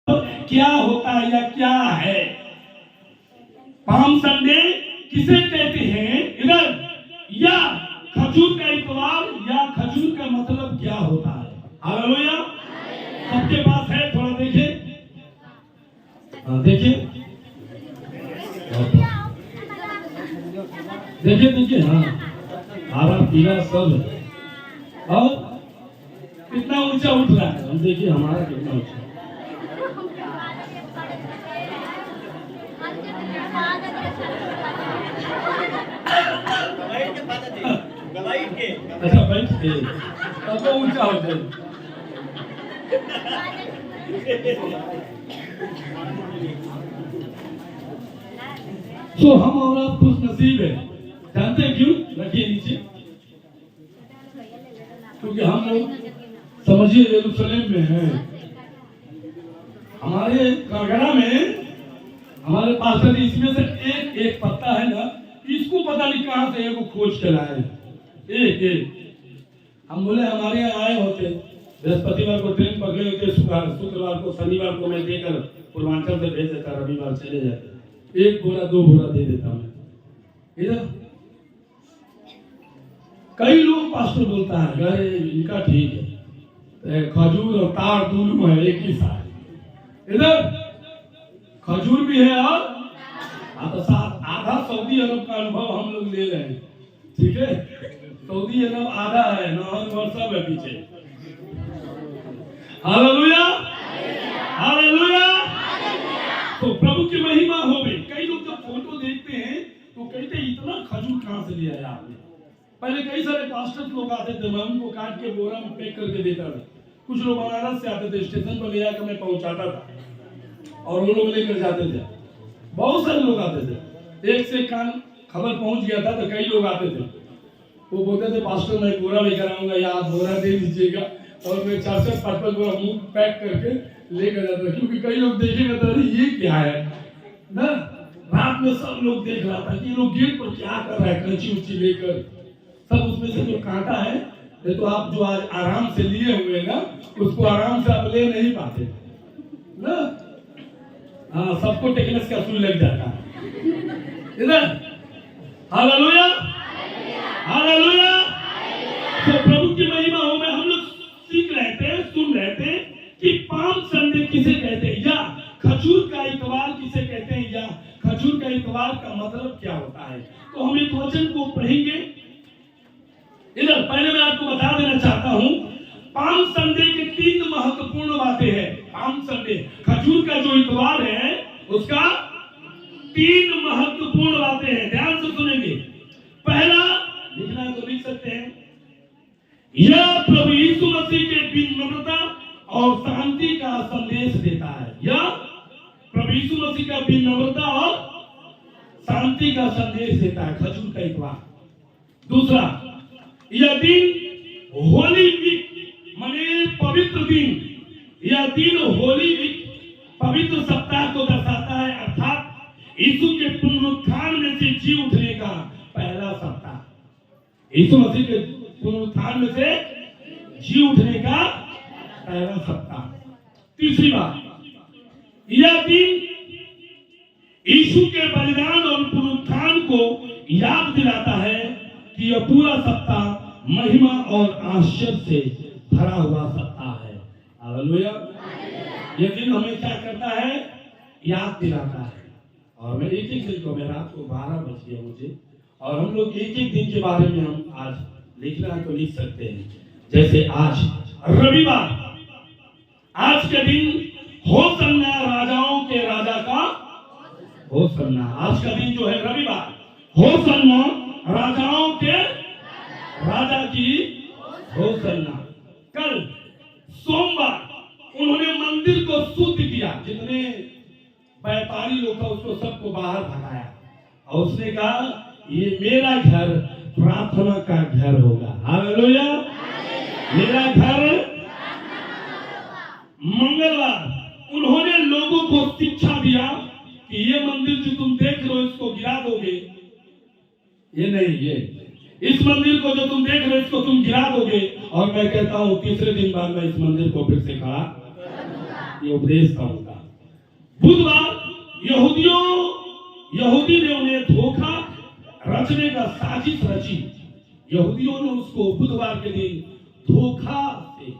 क्या होता है या क्या है। पाम संडे किसे कहते हैं इधर, या खजूर का इतवार, या खजूर का मतलब क्या होता है। हालेलुया। सबके पास है, थोड़ा देखिए, देखिए देखिए देखिए, हाँ हरा पीला सब है। और कितना ऊंचा उठ रहा है, हम देखिए हमारा कितना ऊंचा। अच्छा बैठ के तब तो ऊंचा हो जाए। तो हम और आप खुश नसीब है, जानते हैं क्यों? रखिए नीचे, क्योंकि हम लोग समझिए यरूशलेम में हैं। हमारे कागड़ा में हमारे पास इसमें से एक एक पत्ता है ना, इसको पता नहीं कहां से एक खोज के लाए, एक एक। हम बोले हमारे यहाँ आए होते, बृहस्पतिवार को ट्रेन पकड़े होते, शुक्रवार को शनिवार को मैं देकर पूर्वांचल से भेज देता, रविवार चले जाते, एक बोरा दो बोरा दे देता मैं इधर। कई लोग पास्टर बोलता है अरे इनका ठीक है, खजूर और तार दोनों है एक ही साथ। इधर खजूर भी है और आधा सऊदी अरब का अनुभव हम लोग ले रहे हैं, ठीक है। सऊदी अरब आधा है, नहर सब है पीछे। Hallelujah hallelujah. तो प्रभु की महिमा हो गई। कई लोग जब फोटो देखते हैं तो कहते हैं इतना खजूर कहां से लिया है आपने। पहले कई सारे पास्टर्स लोग आते थे, मैं उनको काट के बोरा में पैक करके देता था। कुछ लोग बनारस से आते थे, स्टेशन पर ले जाकर मैं पहुंचाता था और वो लोग लेकर जाते थे। बहुत सारे लोग आते थे, एक से कान खबर पहुंच गया था तो कई लोग आते थे। वो बोलते थे पास्टर मैं बोरा लेकर आऊंगा या आप बोरा दे दीजिएगा, और मैं 4-5 बोरा मुंह पैक करके लेकर जाता था। क्योंकि कई लोग देखेंगे तो अरे ये क्या है ना। रात में सब लोग देख रहा था कि ये लोग गेट पर क्या कर रहा है, कैंची उची लेकर सब। उसमें से जो कांटा है तो आप जो आज आराम से लिए हुए ना, उसको आराम से आप ले नहीं पाते ना। हाँ, सबको टेक्निक्स का सुई लग जाता है इधर। Hallelujah hallelujah. तो प्रभु की महिमा हो में हम लोग सीख रहे थे, सुन रहे थे कि पाम संडे किसे कहते हैं, या खजूर का इतवार किसे कहते हैं, या खजूर का इतवार का मतलब क्या होता है। तो हम एक वचन को पढ़ेंगे इधर। पहले मैं आपको बता देना चाहता हूं, पाम संडे की 3 महत्वपूर्ण बातें हैं। पाम संडे खजूर का जो इतवार है उसका 3 महत्वपूर्ण बातें हैं, ध्यान से सुनेंगे। पहला, लिखना है तो लिख सकते हैं, यह प्रभु यीशु मसीह के विनम्रता और शांति का संदेश देता है। यह प्रभु यीशु मसीह का विनम्रता और शांति का संदेश देता है, खजूर का इतवार। दूसरा, यह दिन होली वीक माने पवित्र दिन, यह दिन होली वीक पवित्र सप्ताह को दर्शाता है, अर्थात यीशु के पुनरुत्थान में से जी उठने का पहला सप्ताह। यीशु मसीह के पुनरुत्थान में से जी उठने का पहला सप्ताह। तीसरी बात, यह दिन यीशु के बलिदान और पुनरुत्थान को याद दिलाता है कि यह पूरा सप्ताह महिमा और आश्चर्य से भरा हुआ सप्ताह है। हालेलुया। यह दिन हमें क्या करता है, याद दिलाता है। और मैं एक दिन को, मैं रात को 12 बज गया मुझे, और हम लोग एक दिन के बारे में हम आज लिखना है तो लिख सकते हैं। जैसे आज रविवार, आज के दिन होसन्ना, राजाओं के राजा का होसन्ना। आज का दिन जो है रविवार, होसन्ना, राजाओं के राजा की होसन्ना। कल सोमवार उन्होंने मंदिर को शुद्ध किया, जितने व्यापारी लोग था उसको सबको बाहर भगाया, और उसने कहा ये मेरा घर प्रार्थना का घर होगा। हालेलुया। मेरा घर मंगलवार उन्होंने लोगों को शिक्षा दिया कि ये मंदिर जो तुम देख रहे हो इसको गिरा दोगे, ये नहीं, ये इस मंदिर को जो तुम देख रहे हो इसको तुम गिरा दोगे, और मैं कहता हूं तीसरे दिन बाद मैं इस मंदिर को फिर से खड़ा, ये उपदेश का होगा। बुधवार यहूदी ने उन्हें धोखा रचने का साजिश रची। यहूदियों ने उसको बुधवार के दिन धोखा से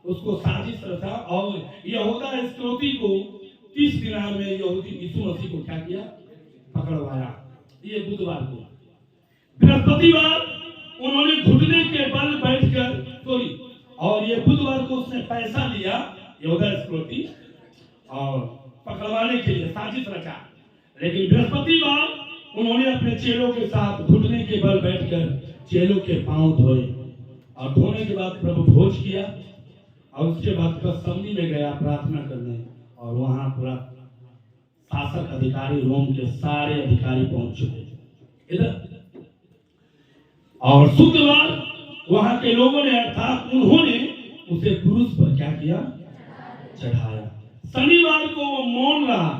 उसको साजिश रचा और यहूदा इस्करियोती को 30 दिनार में यहूदी यीशु मसीह को क्या किया, पकड़वाया। ये बुधवार को। बृहस्पतिवार उन्होंने घुटने के बल बैठकर और ये बुधवार को उसने पैसा लिया यहूदा इस्करियोती और पकड़वाने के लिए साजिश रचा। लेकिन बृहस्पतिवार उन्होंने अपने चेलों के साथ घुटने के बल बैठकर चेलों के पांव धोए और धोने के बाद प्रभु भोज किया और उसके बाद गethsemane में गया प्रार्थना करने और वहां पूरा शासक अधिकारी रोम के सारे अधिकारी पहुंच चुके इधर। और शुक्रवार वहां के लोगों ने अर्थात उन्होंने उसे क्रूस पर क्या किया, चढ़ाया। शनिवार को वो मौन रहा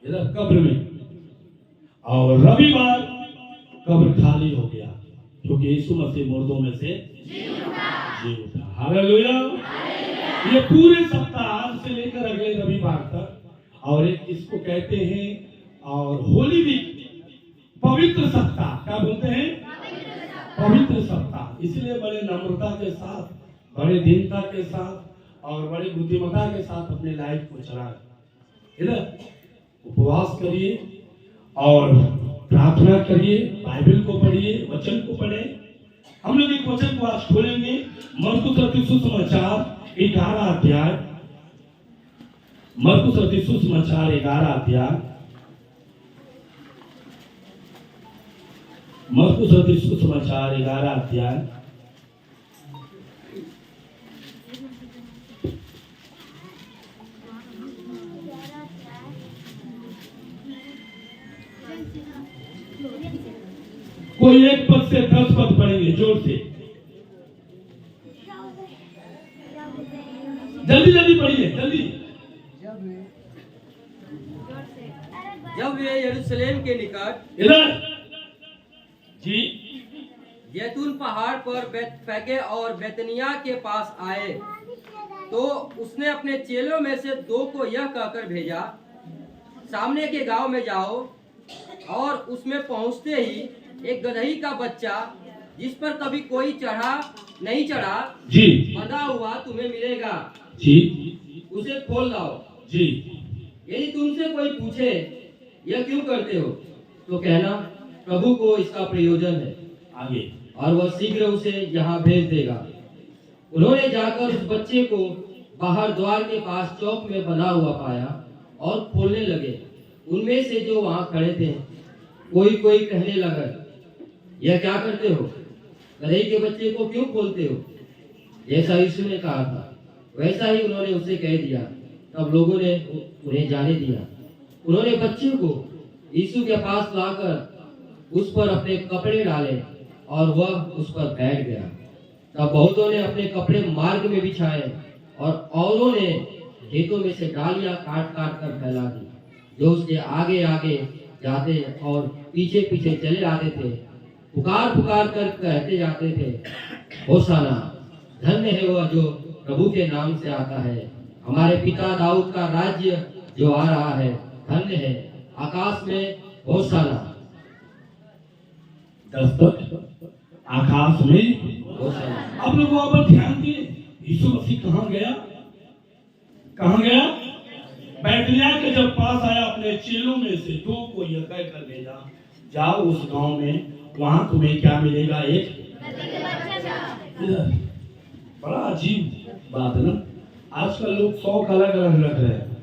इधर कब्र में और रविवार कब्र खाली हो गया क्योंकि यीशु मसीह मुर्दों में से जी उठा। हालेलुया। ये पूरे सप्ताह से लेकर अगले रविवार तक और एक इसको कहते हैं और होली वीक, पवित्र सप्ताह। क्या बोलते हैं, पवित्र सप्ताह। इसलिए बड़े नम्रता के साथ, बड़े दीनता के साथ और बड़ी बुद्धिमत्ता के साथ अपने लाइफ को चलाएं। इधर उपवास करिए और प्रार्थना करिए, बाइबल को पढ़िए, वचन को पढ़े। हम लोग एक वचन को आज खोलेंगे, मरकुस रचित सुसमाचार 11 अध्याय, मरकुस रचित सुसमाचार 11 अध्याय, मरकुस रचित सुसमाचार 11 अध्याय कोई एक पद से 10 पद पढ़ेंगे जोर से, जल्दी जल्दी पढ़िए, जल्दी। जब वे यरूशलेम के निकट इधर जी जैतून पहाड़ पर बैतफगे और बैतनिया के पास आए तो उसने अपने चेलों में से 2 को यह कहकर भेजा, सामने के गांव में जाओ और उसमें पहुंचते ही एक गदही का बच्चा जिस पर कभी कोई नहीं चढ़ा जी, बंधा हुआ तुम्हें मिलेगा जी, उसे खोल लाओ जी। यदि तुमसे कोई पूछे यह क्यों करते हो तो कहना प्रभु को इसका प्रयोजन है, आगे और वह शीघ्र उसे यहाँ भेज देगा। उन्होंने जाकर उस बच्चे को बाहर द्वार के पास चौक में बंधा हुआ पाया और खोलने लगे। उनमें से जो वहाँ खड़े थे कोई कहने लगा, यह क्या करते हो, गदही के बच्चे को क्यों खोलते हो? जैसा यीशु ने कहा था वैसा ही उन्होंने उसे कह दिया। तब लोगों ने उन्हें जाने दिया। उन्होंने बच्चे को यीशु के पास लाकर उस पर अपने कपड़े डाले और वह उस पर बैठ गया। तब बहुतों ने अपने कपड़े मार्ग में बिछाए और औरों ने खेतों में से डालियां काट काट कर फैला दी। जो उसके आगे आगे जाते और पीछे पीछे चले आते थे, पुकार पुकार कर कहते जाते थे, होशाना, धन्य है वह जो प्रभु के नाम से आता है, हमारे पिता दाऊद का राज्य जो आ रहा है, धन्य है, आकाश में होशाना। 10 तक आकाश में होशाना। अब लोग वहां पर ध्यान दिए, यीशु मसीह कहाँ गया, कहाँ गया? बैतनिय्याह के जब पास आया अपने चेलों में से 2 को यह कहकर भेजा, जाओ उस गांव में, वहां तुम्हें क्या मिलेगा, एक बड़ा अजीब बात है ना। आजकल लोग शौक अलग अलग रख रहे हैं।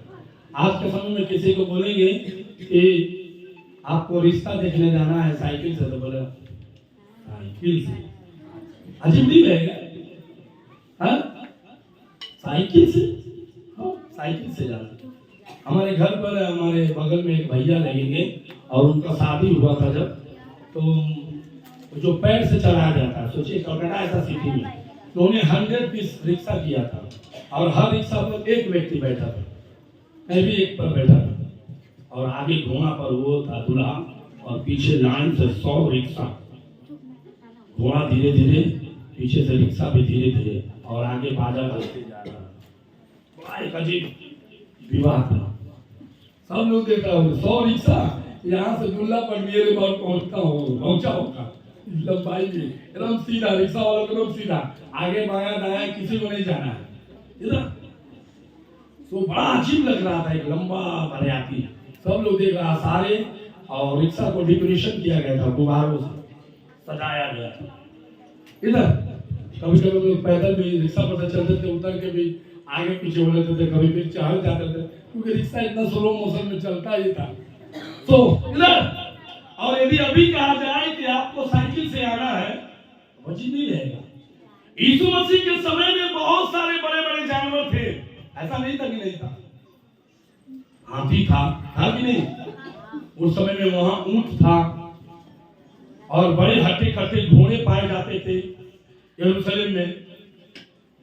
आज के समय में किसी को बोलेंगे कि आपको रिश्ता देखने जाना है साइकिल से, तो बोले साइकिल से, अजीब नहीं रहेगा? हाँ, साइकिल से, हाँ साइकिल से जाना। हमारे घर पर हमारे बगल में एक भैया लगेंगे और उनका शादी हुआ था जब, तो जो पैर से चलाया जाता है, सोचिए कलकत्ता ऐसा सिटी में, तो उन्हें 100 पीस रिक्शा किया था और हर रिक्शा पर एक व्यक्ति बैठा था, मैं भी एक पर बैठा था और आगे घोड़ा पर वो था दूल्हा और पीछे लाइन से 100 रिक्शा, घोड़ा धीरे धीरे, पीछे से रिक्शा भी धीरे धीरे और आगे बाजा बजते जा रहा। बड़ा एक अजीब विवाह था। सब लोग देख रहा हूँ 100 रिक्शा यहाँ से दुल्ला पर मेरे बार पहुंचा होगा लंबाई में एकदम सीधा, रिक्शा वालों को एकदम सीधा, आगे बाया दाया किसी को नहीं जाना है इधर। तो बड़ा अजीब लग रहा था, एक लंबा बरियाती, सब लोग देख रहा सारे, और रिक्शा को डेकोरेशन किया गया था, गुब्बारों से सजाया गया था इधर। कभी कभी लोग पैदल भी रिक्शा पर से चलते थे, उतर के भी आगे पीछे हो लेते थे, कभी फिर चढ़ जाते थे, क्योंकि रिक्शा इतना स्लो मोशन में चलता ही था। तो इधर, और यदि अभी कहा जाए कि आपको साइकिल से आना है, वजन नहीं रहेगा। यीशु मसीह के समय में बहुत सारे बड़े बड़े जानवर थे, ऐसा नहीं था कि नहीं था। हाथी था कि नहीं? उस समय में वहां ऊंट था, और बड़े हट्टे कट्टे घोड़े पाए जाते थे यरूशलेम में।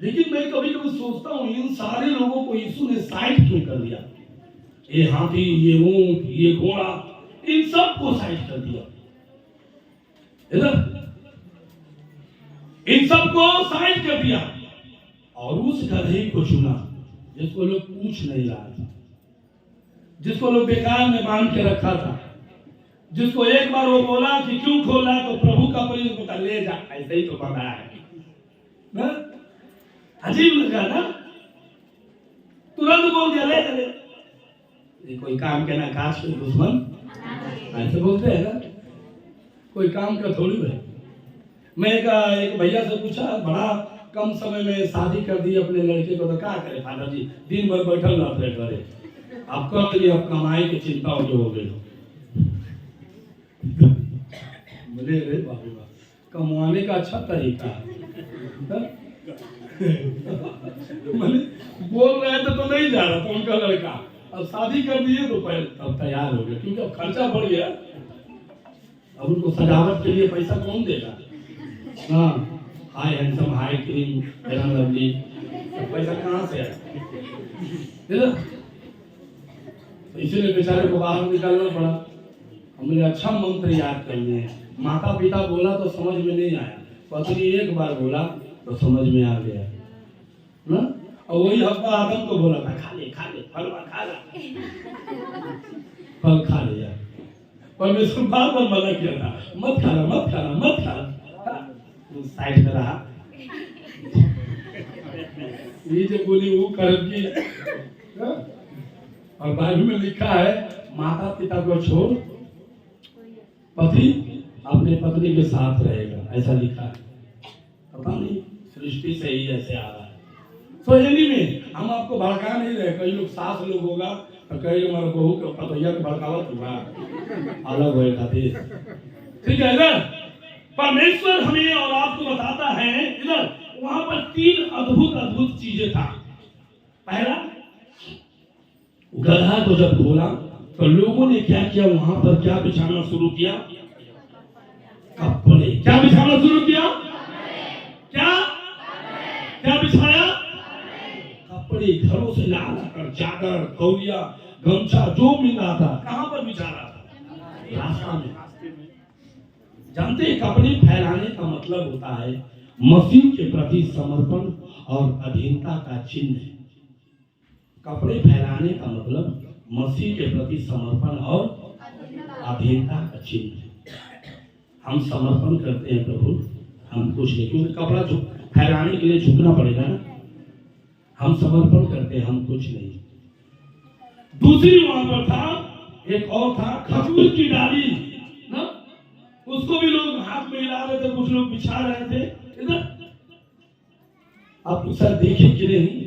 लेकिन मैं कभी कभी सोचता हूँ, इन सारे लोगों को यीशु ने साइड क्यों कर दिया? ये हाथी, ये ऊंट, ये घोड़ा, इन सब को साइड कर दिया इधर, इन सबको साइड कर दिया, और उस गधे को चुना जिसको लोग पूछ नहीं रहा था, जिसको लोग बेकार में बांध के रखा था, जिसको एक बार वो बोला कि क्यों खोला, तो प्रभु का परिचय बता, ले जा, ऐसे ही तो बनाया है ना? अजीब लगा ना? तुरंत बोल दिया, ले चले। ये कोई काम के ना काश के दुश्मन, ऐसे बोलते हैं ना, कोई काम का थोड़ी है। मैं एक भैया से पूछा, बड़ा कम समय में शादी कर दी अपने लड़के को, तो क्या करे फादर जी, दिन भर बैठल रहते घरे, आप कर दिए, अब कमाई की चिंता हो गई। बोले रे बाबू, कमाने का अच्छा तरीका है। मैंने बोल रहे थे तो नहीं जा रहा था उनका लड़का, अब शादी कर दिए तो पहले तब तैयार हो गया, क्योंकि अब खर्चा बढ़ गया, अब उनको सजावट के लिए पैसा कौन देगा? हाँ, हाय हैंडसम, हाय क्रीम, फेयर लवली, पैसा कहाँ से आया? तो इसीलिए बेचारे को बाहर निकालना पड़ा। हमने अच्छा मंत्र याद करने हैं। माता पिता बोला तो समझ में नहीं आया, पत्नी एक बार बोला तो समझ में आ गया ना। और वही हब्बा आदम को बोला था, खा ले फलवा खा ला, फल खा लिया। परमेश्वर बार बार मना किया था, मत खाना, तो साइड में रहा। ये जो बोली वो कर्म की, और बाइबल में लिखा है, माता पिता को छोड़ पति अपने पत्नी के साथ रहेगा, ऐसा लिखा है। पता नहीं सृष्टि से ही ऐसे आ रहा है। तो में हम आपको भड़का नहीं रहे, कई लोग सास लोग होगा तो कई हमारे बहू के पतैया के भड़कावत होगा, अलग होए खातिर, ठीक है इधर। परमेश्वर हमें और आपको बताता है इधर, वहां पर 3 अद्भुत चीजें था। पहला, गधा को जब खोला तो लोगों ने क्या किया, वहां पर क्या बिछाना शुरू किया? कपड़े। क्या बिछाना शुरू किया? क्या बिछाया? कपड़े। घरों से ला कर चादर, तौलिया, गमछा जो मिल रहा था, कहां पर बिछा रहा था? रास्ता में। जानते हैं, कपड़े फैलाने का मतलब होता है मसीह के प्रति समर्पण और अधीनता का चिन्ह। कपड़े फैलाने का मतलब मसीह के प्रति समर्पण और अधीनता का चिन्ह। हम समर्पण करते हैं प्रभु, हम कुछ नहीं, क्योंकि कपड़ा फैलाने के लिए झुकना पड़ेगा ना। हम समर्पण करते हैं, हम कुछ नहीं। दूसरी वहां पर था, एक और था, खजूर की डाली ना, उसको भी लोग हाथ में हिला रहे थे, कुछ लोग बिछा रहे थे इधर। आप उसका देखें कि नहीं?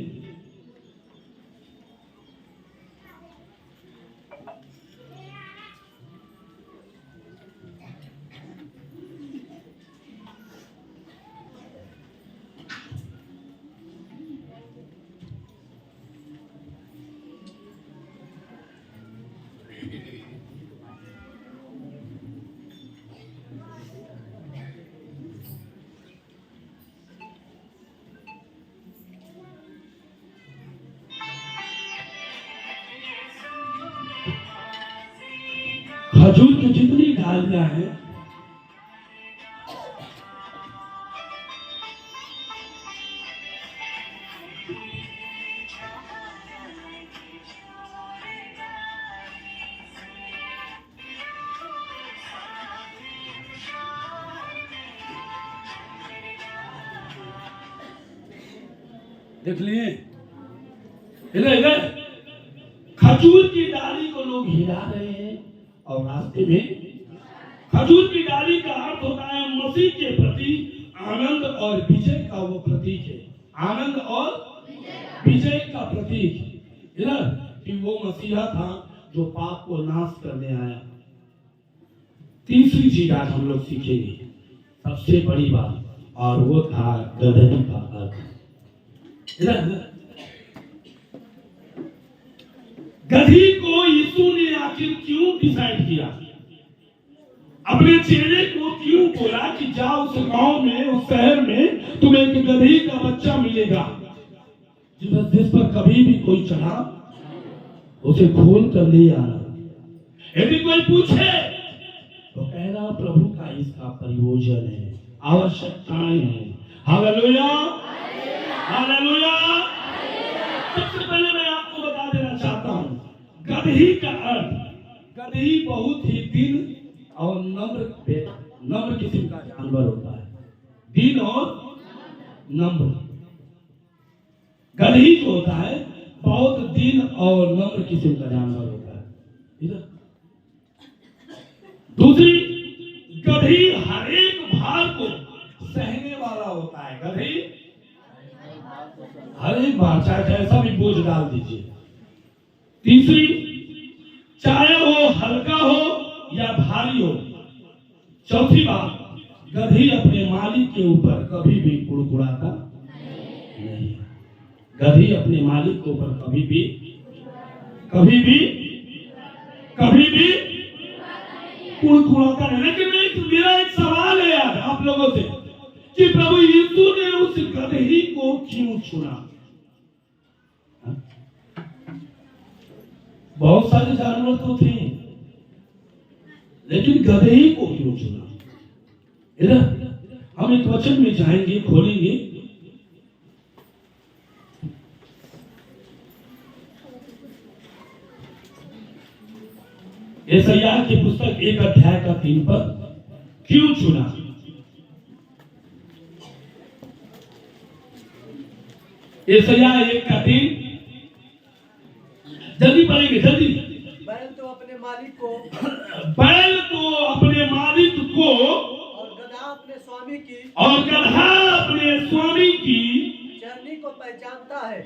खजूर की जितनी डालियां हैं, देख लिए? इधर इधर खजूर की डाली को लोग हिला रहे हैं और रास्ते में खजूर की डाली का अर्थ होता है मसीह के प्रति आनंद और विजय का वो प्रतीक है। आनंद और विजय का प्रतीक इधर कि वो मसीहा था जो पाप को नाश करने आया। तीसरी चीज आज हम लोग सीखेंगे, सबसे बड़ी बात, और वो था गदही का अर्थ। इधर गधी को यीशु ने आखिर क्यों डिसाइड किया? अपने चेले को क्यों बोला कि जाओ उस गांव में, उस शहर में तुम्हें एक गधी का बच्चा मिलेगा, जिस पर कभी भी कोई चढ़ा उसे खोल कर ले आना। यदि कोई पूछे तो कहना प्रभु का इसका प्रयोजन है, आवश्यकताएं हैं। Hallelujah, hallelujah. सबसे पहले मैं आपको बता देना चाहता हूं, गदही का अर्थ, गदही बहुत ही दीन और नम्र किस्म का जानवर होता है। दीन और नम्र। गदही जो होता है बहुत दीन और नम्र किस्म का जानवर होता है। दूसरी, गदही हर एक भार को सहने वाला होता है। गदही हर एक भार, चाहे जैसा भी बोझ डाल दीजिए। तीसरी, चाहे वो हल्का हो या भारी हो। चौथी बात, गदही अपने मालिक के ऊपर कभी भी कुड़कुड़ाता नहीं। गदही अपने मालिक के ऊपर कभी भी कुड़कुड़ाता नहीं। लेकिन मेरा एक सवाल है आज आप लोगों से कि प्रभु यीशु ने उस गदही को क्यों चुना? बहुत सारे जानवर तो थे, लेकिन गदही को क्यों चुना? इधर हम एक वचन में जाएंगे, खोलेंगे। यशायाह की पुस्तक 1 अध्याय का 3 पद, क्यों चुना? यशायाह 1 का 3, जल्दी पढ़ेंगे, जल्दी। बैल तो अपने मालिक को और गधा अपने स्वामी की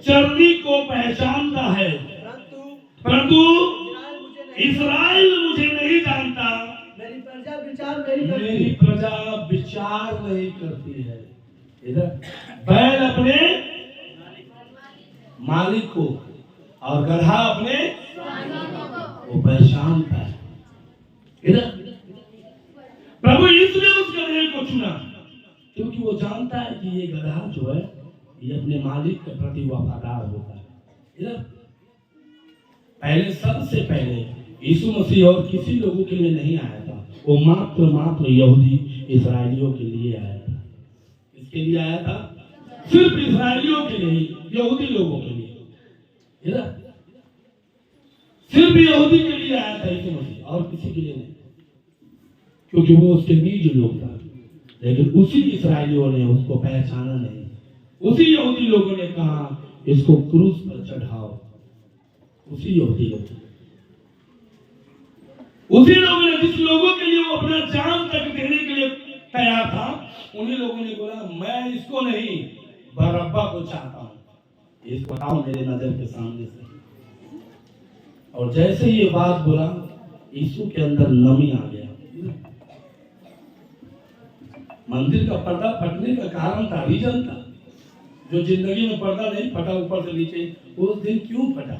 चरनी को पहचानता है, परंतु इस्राएल मुझे नहीं जानता, मेरी प्रजा विचार नहीं करती है। इधर बैल अपने मालिक को और गधा अपने वो पहचानता है। इधर प्रभु यीशु ने उस गधे को चुना क्योंकि वो जानता है कि ये गधा जो है ये अपने मालिक के प्रति वफादार होता है। इधर पहले, सबसे पहले यीशु मसीह और किसी लोगों के लिए नहीं आया था, वो मात्र यहूदी इस्राएलियों के लिए आया था। इसके लिए आया था, सिर्फ इस्राएलियों के लिए, यहूदी लोगों के लिए। इधर सिर्फ यहूदी के लिए आया था यीशु मसीह, और किसी के लिए नहीं, क्योंकि वो उसके बीज लोग था। लेकिन उसी इस्राएलियों ने उसको पहचाना नहीं। उसी यहूदी लोगों ने कहा इसको क्रूस पर चढ़ाओ। उसी यहूदी लोग, उसी लोगों ने, जिस लोगों के लिए वो अपना जान तक देने के लिए तैयार था, उन्हीं लोगों ने बोला मैं इसको नहीं, बरअब्बा को चाहता हूं। इसको हटाओ मेरे नजर के सामने से। और जैसे ही ये बात बोला, यीशु के अंदर नमी आ गया। मंदिर का पर्दा फटने का कारण था, रीजन था। जो जिंदगी में पर्दा नहीं फटा ऊपर से नीचे, उस दिन क्यों फटा?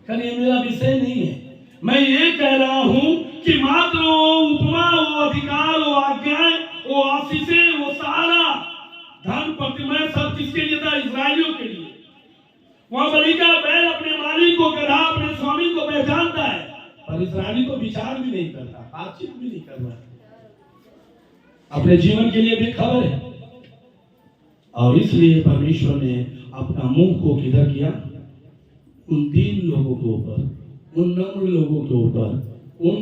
ये मेरा विषय नहीं है। मैं ये कह रहा हूं कि मात्र वो उपमा, वो अधिकार, वो आज्ञाएं, वो आशीषें, वो सारा धन प्रतिमय सब किसके लिए था? इस्राएलियों के लिए। वहां बलि का बैल अपने मालिक को, गधा अपने स्वामी को पहचानता है, पर इस्राएली को विचार भी नहीं करता, बातचीत भी नहीं कर रहा, अपने जीवन के लिए भी खबर है। और इसलिए परमेश्वर ने अपना मुंह को किधर किया? उन दीन लोगों के ऊपर, उन नम्र लोगों के ऊपर, उन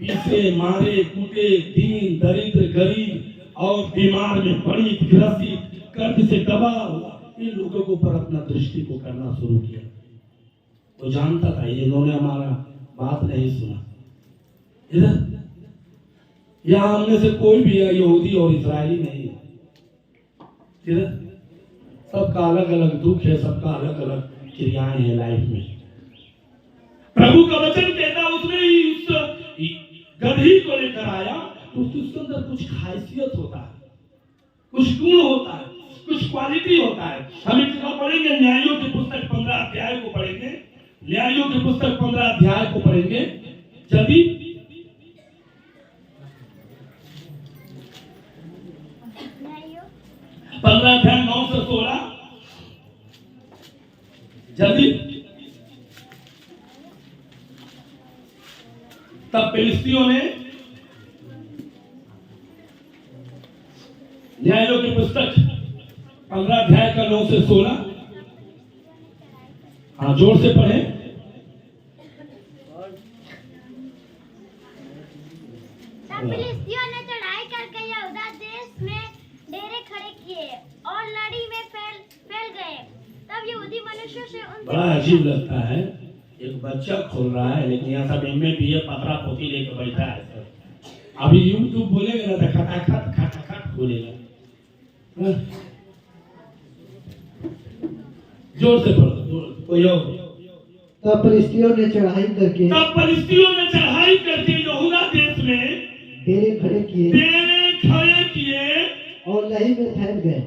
पीछे मारे कूटे, दीन, दरिद्र, गरीब और बीमार में पीड़ित, ग्रसित कर्ज से दबा हुआ इन लोगों के ऊपर अपना दृष्टि को करना शुरू किया। वो जानता था ये इन्होंने हमारा बात नहीं सुना। इधर यहाँ हमने से कोई भी यहूदी और इस्राएली नहीं है। इधर सबका अलग अलग दुख है, सबका अलग अलग क्रियाएं हैं लाइफ में। प्रभु का वचन कहता उसने ही उस गदही को लेकर आया तो उसके अंदर कुछ खासियत होता है, कुछ गुण होता है, कुछ क्वालिटी होता है। हम एक जगह पढ़ेंगे, न्यायों की पुस्तक 15 अध्याय को पढ़ेंगे, न्यायों की पुस्तक 15 अध्याय को पढ़ेंगे। जल्दी 15 अध्याय 9 से 16 जल्दी। तब फिलिस्तियों ने, न्यायों की पुस्तक 15 अध्याय का 9 से 16, हाँ जोर से पढ़े। तब फिलिस्तियों ने चढ़ाई करके यहूदा देश में डेरे खड़े किए और लड़ी में फैल गए। तब यहूदी मनुष्यों से उन बड़ा अजीब लगता है, एक बच्चा खोल रहा है लेकिन यहाँ सब एमए बीए पतरा पोती लेके बैठा है। अभी यूट्यूब बोलेगा ना तो खटाखट खोलेगा। जोर से पढ़ो, कोई और। तब फिलिस्तियों ने चढ़ाई करके यहूदा देश में डेरे खड़े किए और लही में फैल गए।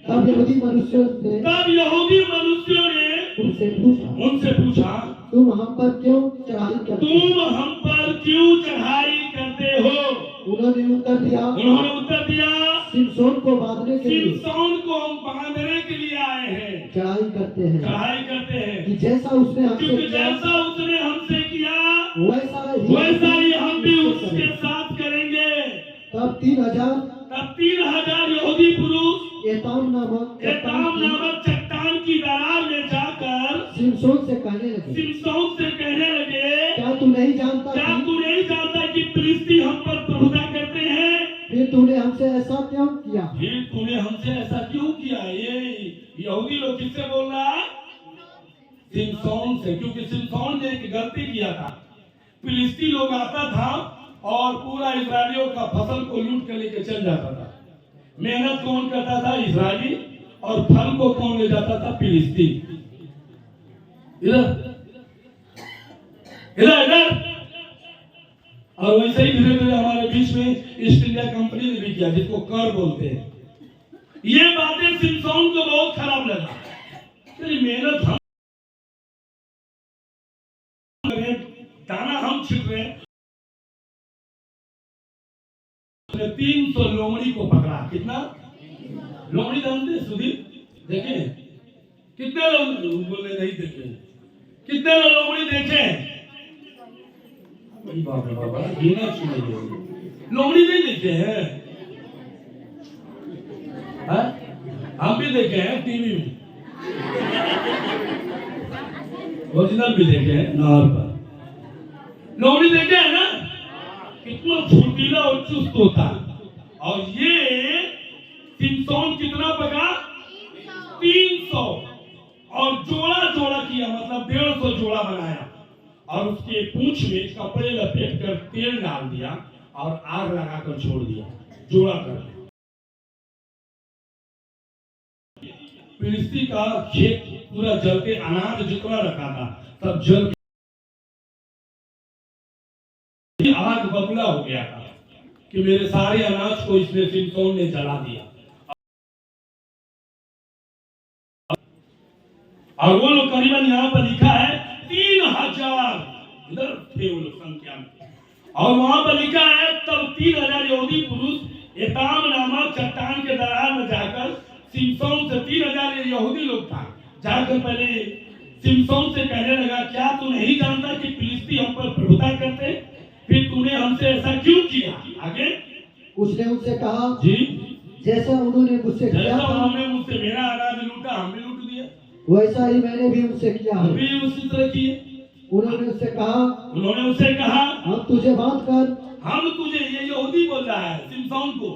तब यहूदी मनुष्यों ने उनसे पूछा, तुम हम पर क्यों चढ़ाई करते हो? उन्होंने उत्तर दिया, सिमसोन को बांधने के लिए आए हैं, चढ़ाई करते हैं कि जैसा उसने हमसे किया वैसा ही हम भी उसके साथ करेंगे। तब 3000 यहूदी पुरुष एताम नामक चट्टान की दरार में जाकर सिमसोन से कहने लगे, क्या तू नहीं जानता कि फिलिस्ती हम पर प्रभुता करते हैं? फिर तूने हमसे ऐसा क्यों किया? ये यहूदी लोग किससे बोल रहा है? सिमसोन से, क्योंकि सिमसोन ने एक गलती किया था। फिलिस्ती लोग आता था और पूरा इस्राएलियों का फसल को लूट कर लेके चल जाता था। मेहनत कौन करता था? इस्राएली, और फल को कौन ले जाता था? फिलिस्ती। इधर और वैसे ही धीरे धीरे हमारे बीच में ईस्ट इंडिया कंपनी ने भी किया, जिसको कर बोलते हैं। ये बातें सिमसोन को बहुत खराब लगा। तेरी मेहनत हम दाना हम छिप रहे, 300 लोमड़ी को पकड़ा। कितना लोमड़ी जानते सुधीर? देखे कितने लोग बोले नहीं देखे? कितने लोमड़ी देखे? बाप रे बाबा, गिना चाहिए। लोमड़ी नहीं देखे हैं? हम भी देखे हैं टीवी में, ओरिजिनल भी देखे हैं नहर पर। लोमड़ी देखे है ना? कितना फुर्तीला और चुस्त होता है। और ये सिमसोन कितना पका? 300, और जोड़ा किया, मतलब 150 जोड़ा बनाया और उसके पूंछ में कपड़े लपेट कर तेल डाल दिया और आग लगाकर छोड़ दिया, जोड़ा कर। फिलिस्ती का खेत पूरा जल के, अनाज जितना रखा था सब जल के आग बबूला हो गया था कि मेरे सारे अनाज को इसने, सिमसोन ने जला दिया। और वो लोग करीबन यहाँ पर लिखा है 3000 इधर थे वो लोग संख्या में। और वहां पर लिखा है तब 3000 यहूदी पुरुष एताम नामक चट्टान के दरार में जाकर सिमसोन से, 3000 यहूदी लोग था, जाकर पहले सिमसोन से कहने लगा, क्या तू नहीं जानता कि फिलिस्ती हम पर प्रभुता करते? फिर तूने हमसे ऐसा क्यों किया? आगे उसने उनसे कहा, जी जैसा उन्होंने मुझसे किया था, उन्होंने मुझसे मेरा अनाज लूटा, हम भी लूट दिया, वैसा ही मैंने भी उनसे किया है। भी उसी तरह किए। उन्होंने उससे कहा, हम तुझे बात कर, हम तुझे, ये यहूदी बोल रहा है सिमसोन को,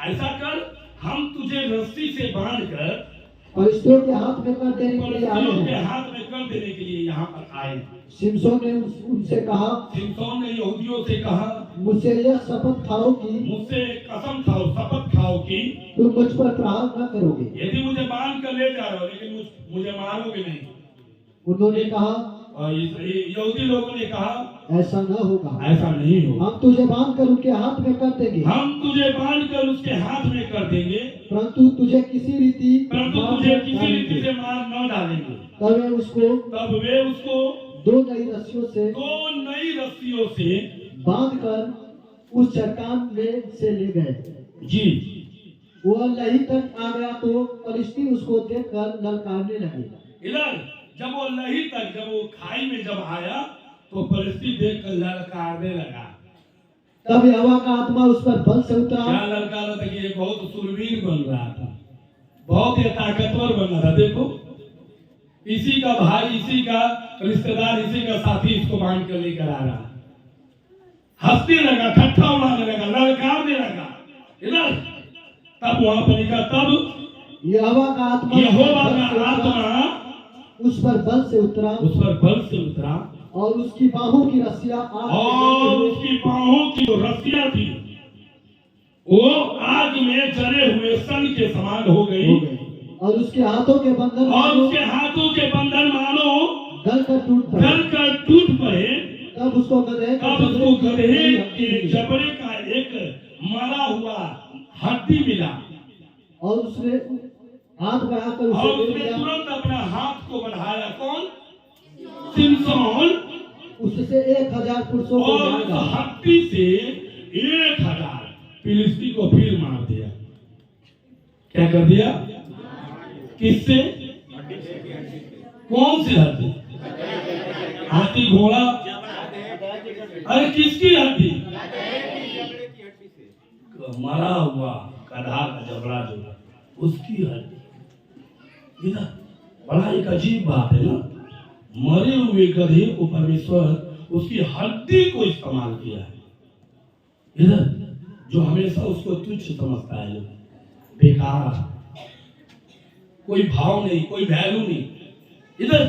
ऐसा कर हम तुझे रस्सी से बांधकर फलिश्तियों के हाथ में कर देने के लिए आए फलिश्तियों के हैं। हाथ में कर देने के लिए यहाँ पर आए। सिमसोन ने उनसे कहा, सिमसोन ने यहूदियों से कहा, मुझसे यह शपथ खाओ कि मुझसे कसम खाओ, शपथ खाओ कि तुम मुझ पर प्रहार न करोगे। यदि मुझे बांध कर ले जा रहे हो लेकिन मुझे मारोगे नहीं। उन्होंने कहा, और यहूदी लोगों ने कहा, ऐसा न होगा, ऐसा नहीं होगा, हम तुझे बांध कर उनके हाथ में कर देंगे, हम तुझे बांध कर उसके हाथ में कर देंगे, परंतु तुझे किसी रीति से मार न डालेंगे। तब वे उसको दो नई रस्सियों से बांध कर उस चट्टान में से ले गए। जी, वह लही तक आ गया तो फलिश्ती उसको देखकर ललकारने लगे। इधर जब वो लही तक, जब वो खाई में जब आया तो फलिश्ती देखकर ललकारने लगा। तब यहोवा का आत्मा उस पर बल से उतरा। क्या ललकार रहा था कि ये बहुत शूरवीर बन रहा था, बहुत ही ताकतवर बन रहा था। देखो, इसी का भाई, इसी का रिश्तेदार, इसी का साथी इसको बांध कर लेकर आ रहा, हंसने लगा, ठट्ठा उड़ाने लगा, ललकारने लगा। इधर तब वहां पर लिखा, तब यहोवा का आत्मा उस पर बल से उतरा और उसकी बाहों की रस्सियां जो रस्सियां थी वो आग में जले हुए सन के समान हो गई और उसके हाथों के बंधन मानो गल कर टूट पड़े। तब उसको गधे के जबड़े का एक मरा हुआ हड्डी मिला और उसने हाथ बढ़ाकर उसने तुरंत अपना हाथ को बढ़ाया। कौन? सिमसोन। उससे 1000 पुरुषों को और उस हड्डी से 1000 फिलिस्ती को फिर मार दिया। क्या कर दिया? किससे? कौन सी हड्डी? हाथी, घोड़ा? अरे किसकी हड्डी? मरा हुआ गधा का जबड़ा जो है उसकी हड्डी। बड़ा एक अजीब बात है ना, मरे हुए गधे को परमेश्वर उसकी हड्डी को इस्तेमाल किया है। इधर जो हमेशा उसको तुच्छ समझता है, बेकार, कोई भाव नहीं, कोई वैल्यू नहीं। इधर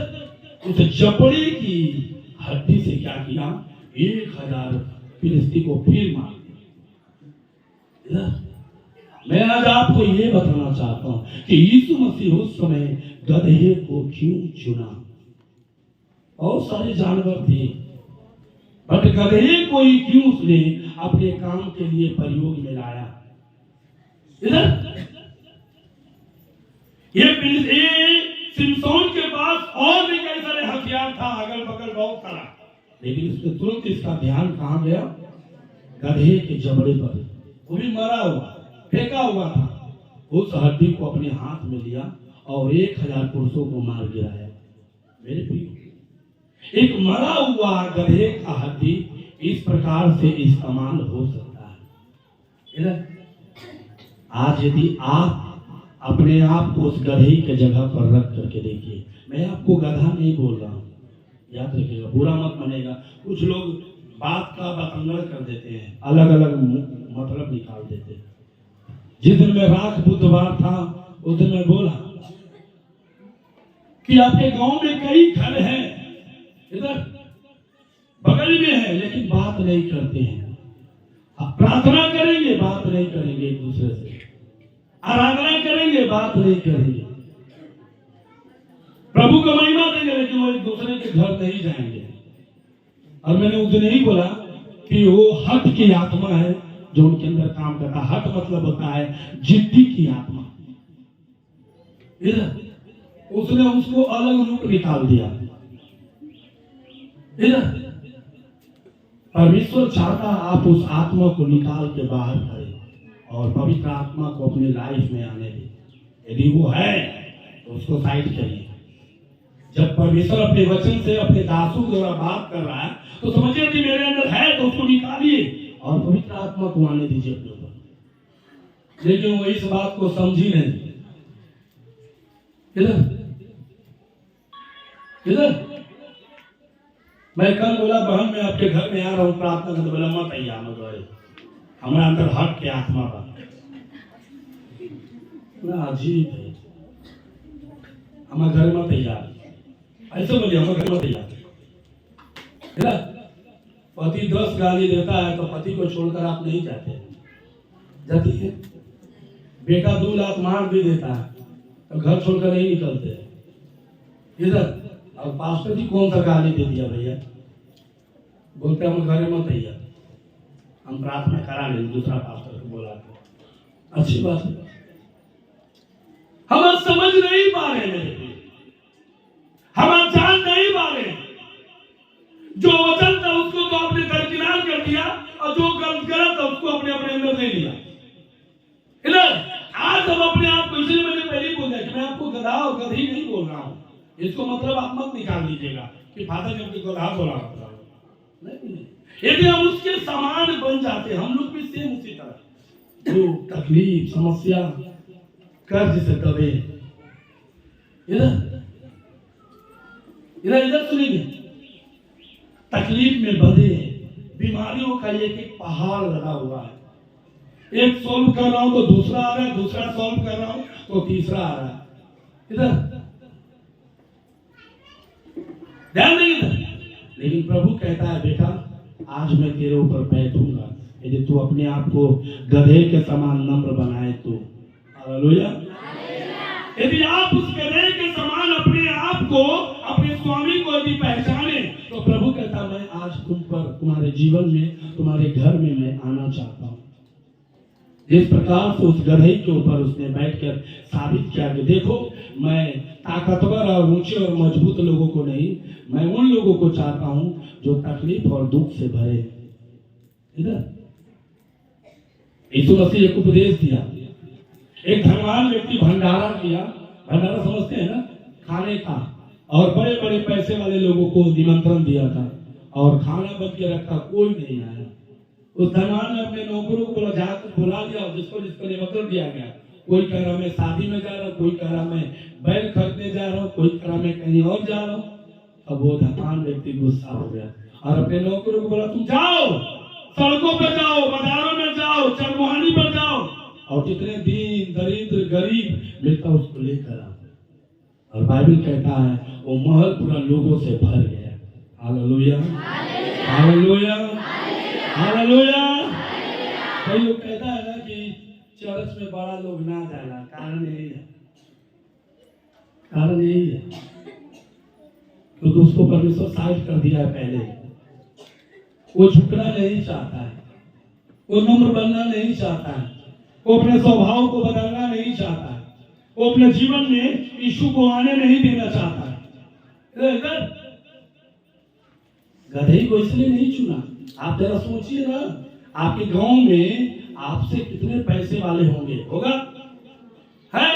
उस जबड़े की हड्डी से क्या किया? 1000 फिलिस्ती को फिर मार दिया। इधर मैं आज आपको ये बताना चाहता हूं कि यीशु मसीह उस समय गधे को क्यों चुना। बहुत सारे जानवर थे, बट गधे को ही क्यों उसने अपने काम के लिए प्रयोग में लाया। इधर ये सिमसोन के पास और भी कई सारे हथियार था, अगल बगल बहुत सारा, लेकिन उसने तुरंत इसका ध्यान कहां गया? गधे के जबड़े पर, वो भी मरा हुआ, फेंका हुआ था। उस हड्डी को अपने हाथ में लिया और 1000 पुरुषों को मार गिराया। मेरे प्रिय, एक मरा हुआ गधे का हड्डी इस प्रकार से इस्तेमाल हो सकता है। इधर आज यदि आप अपने आप को उस गधे के जगह पर रख करके देखिए, मैं आपको गधा नहीं बोल रहा हूँ, याद रखिएगा, बुरा मत मानेगा। कुछ लोग बात का बतंगड़ कर देते हैं, अलग अलग मतलब निकाल देते हैं। जिस दिन में राख बुधवार था उस दिन में बोला कि आपके गांव में कई घर हैं, इधर बगल में है, लेकिन बात नहीं करते हैं। आप प्रार्थना करेंगे, बात नहीं करेंगे, एक दूसरे से आराधना करेंगे, बात नहीं करेंगे, प्रभु को महिमा देंगे, लेकिन वो एक दूसरे के घर नहीं जाएंगे। और मैंने उस दिन यही बोला कि वो हट की आत्मा है जो उनके अंदर काम करता है। हट मतलब होता है जिद्दी की आत्मा। इधर उसने उसको अलग रूप निकाल दिया। इधर परमेश्वर चाहता आप उस आत्मा को निकाल के बाहर करें और पवित्र आत्मा को अपनी लाइफ में आने दें। यदि वो है तो उसको साइड करिए। जब परमेश्वर अपने वचन से अपने दासों के द्वारा बात कर रहा है तो समझिए कि मेरे अंदर है तो उसको निकालिए और पवित्र आत्मा को आने दीजिए अपने ऊपर। लेकिन वो इस बात को समझी नहीं। इधर मैं कल बोला, बहन मैं आपके घर में आ रहा हूँ प्रार्थना करने, बोला मत आइए, हमारे अंदर हट के आत्मा का ना अजीब है। हमारे घर में तैयार ऐसे बोलिए, हमारे घर में तैयार है ना। पति 10 गाली देता है तो पति को छोड़कर आप नहीं जाते, जाती है। बेटा 2 लाख मार भी देता है तो घर छोड़कर नहीं निकलते इधर। और पास्टर जी कौन सा गाली दे दिया भैया, बोलते हम घर में तैयार, हम प्रार्थना करा लेंगे, दूसरा पास्टर को बोला के। अच्छी बात है। हम समझ नहीं पा रहे हैं, हम जान नहीं पा रहे। जो वचन था उसको तो आपने दरकिनार कर दिया, और जो गलत था उसको अपने अपने अंदर ले लिया। इधर आज हम अपने आप को, इसलिए मैंने पहले ही बोला कि मैं आपको गधा और गधी नहीं बोल रहा हूं। इसको मतलब आप मत निकाल लीजिएगा कि फादर जब गधा बोला नहीं। यदि हम उसके समान बन जाते, हम लोग भी सेम उसी तरह जो तकलीफ, समस्या, कर्ज से दबे, इधर इधर इधर सुनिए, तकलीफ में बंधे, बीमारियों का एक पहाड़ लगा हुआ है। एक सॉल्व कर रहा हूं तो दूसरा आ रहा है, दूसरा सॉल्व कर रहा हूं तो तीसरा आ रहा है। इधर ध्यान देंगे इधर। लेकिन प्रभु कहता है बेटा आज मैं तेरे ऊपर बैठूंगा यदि तू अपने आप को गधे के समान नम्र बनाए तो। हालेलुया। यदि आप उस गधे के समान अपने आप को, अपने स्वामी को यदि पहचाने तो प्रभु कहता मैं आज तुम पर, तुम्हारे जीवन में, तुम्हारे घर में मैं आना चाहता हूं। जिस प्रकार से उस गधे के ऊपर उसने बैठकर साबित किया कि देखो मैं ताकतवर और ऊंचे और मजबूत लोगों को नहीं, मैं उन लोगों को चाहता हूं जो तकलीफ और दुख से भरे। इधर यीशु मसीह एक उपदेश दिया। एक धनवान व्यक्ति भंडारा किया, भंडारा समझते हैं ना, खाने का, और बड़े बड़े पैसे वाले लोगों को निमंत्रण दिया था और खाना बन के रखा, कोई नहीं आया। उस धनवान ने अपने नौकरों को जाकर बुला दिया, जिसको जिसको निमंत्रण दिया गया। कोई कह रहा मैं शादी में जा रहा हूँ, कोई कह रहा मैं बैल खरीदने जा रहा हूँ, कोई कह रहा मैं कहीं और जा रहा हूँ। अब वो धनवान व्यक्ति गुस्सा हो गया और अपने नौकरों को बोला तुम जाओ, सड़कों पर जाओ, बाजारों में जाओ, चरमुहानी पर जाओ, और जितने दीन दरिद्र गरीब मिलता उसको लेकर आओ। और बाइबल कहता है वो महल पूरा लोगों से भर गया। Hallelujah, hallelujah, hallelujah. कई लोग कहता है ना कि चर्च में बड़ा लोग ना जाना, कारण यही है, कारण यही है क्योंकि उसको परमेश्वर साइड कर दिया है पहले। वो झुकना नहीं चाहता है, वो नम्र बनना नहीं चाहता है, वो अपने स्वभाव को बदलना नहीं चाहता है, वो अपने जीवन में यीशु को आने नहीं देना चाहता है। गधे को इसलिए नहीं चुना। आप जरा सोचिए ना, आपके गांव में आपसे कितने पैसे वाले होंगे, होगा है?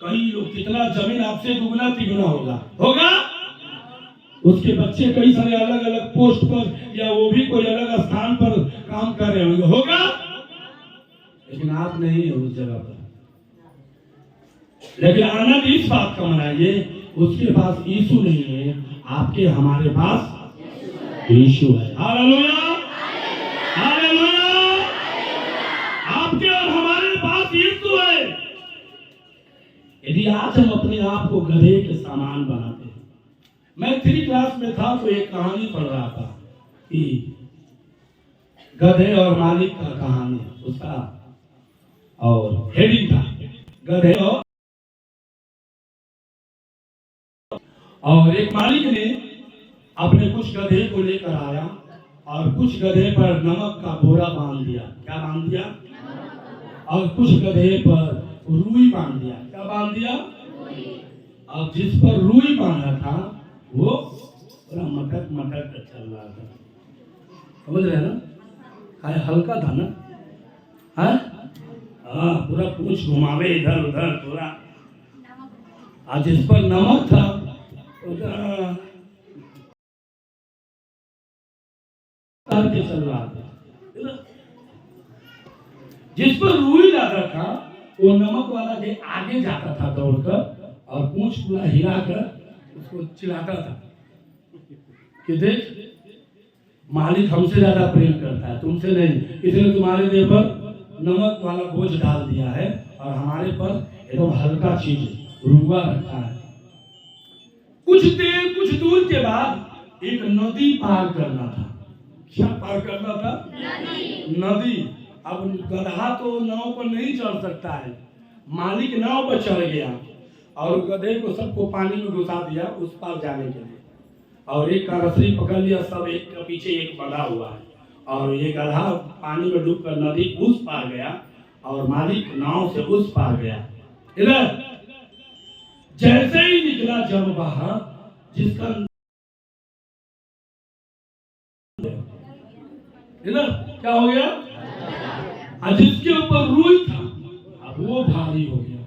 कई लोग, कितना जमीन आपसे दुगना तिगुना होगा। उसके बच्चे कई सारे अलग अलग पोस्ट पर या वो भी कोई अलग स्थान पर काम कर रहे होंगे, होगा। लेकिन आप नहीं है उस जगह पर। लेकिन आनंद इस बात का मनाइए, उसके पास यीशु नहीं है, आपके हमारे पास यीशु है। Hallelujah, hallelujah. आपके और हमारे पास यीशु है। यदि आज हम अपने आप को गधे के समान बनाते हैं। मैं 3 क्लास में था तो एक कहानी पढ़ रहा था कि गधे और मालिक का कहानी, उसका और हेडिंग था गधे और एक मालिक ने अपने कुछ गधे को लेकर आया और कुछ गधे पर नमक का बोरा बांध दिया। क्या बांध दिया? और कुछ गधे पर रुई बांध दिया। क्या बांध दिया? अब जिस पर रुई बांधा था वो पूरा मटक मटक चल रहा था। समझ रहे ना? हल्का था ना? हाँ, पूरा पूंछ घुमावे इधर उधर पूरा। और जिस पर नमक था के चल रहा था। जिस पर रुई ज्यादा था वो नमक वाला के आगे जाता था दौड़कर और पूंछ पूरा हिलाकर उसको चिल्लाता था कि देख मालिक हमसे ज्यादा प्रेम करता है, तुमसे नहीं, इसलिए तुम्हारे देह पर नमक वाला बोझ डाल दिया है और हमारे पर एकदम हल्का चीज रुआ रखा है। कुछ दूर के बाद एक नदी पार करना था। क्या पार करना था? नदी। अब गधा तो नाव पर नहीं चढ़ सकता है, मालिक नाव पर चढ़ गया और गधे को सबको पानी में घुसा दिया उस पार जाने के लिए, और एक का रस्सी पकड़ लिया, सब एक के पीछे एक बंधा हुआ है, और ये गधा पानी में डूबकर नदी उस पार गया और मालिक नाव से उस पार गया। इधर जैसे ही निकला जब बाहर, जिसका इधर क्या हो गया, जिसके ऊपर रुई था अब वो भारी हो गया।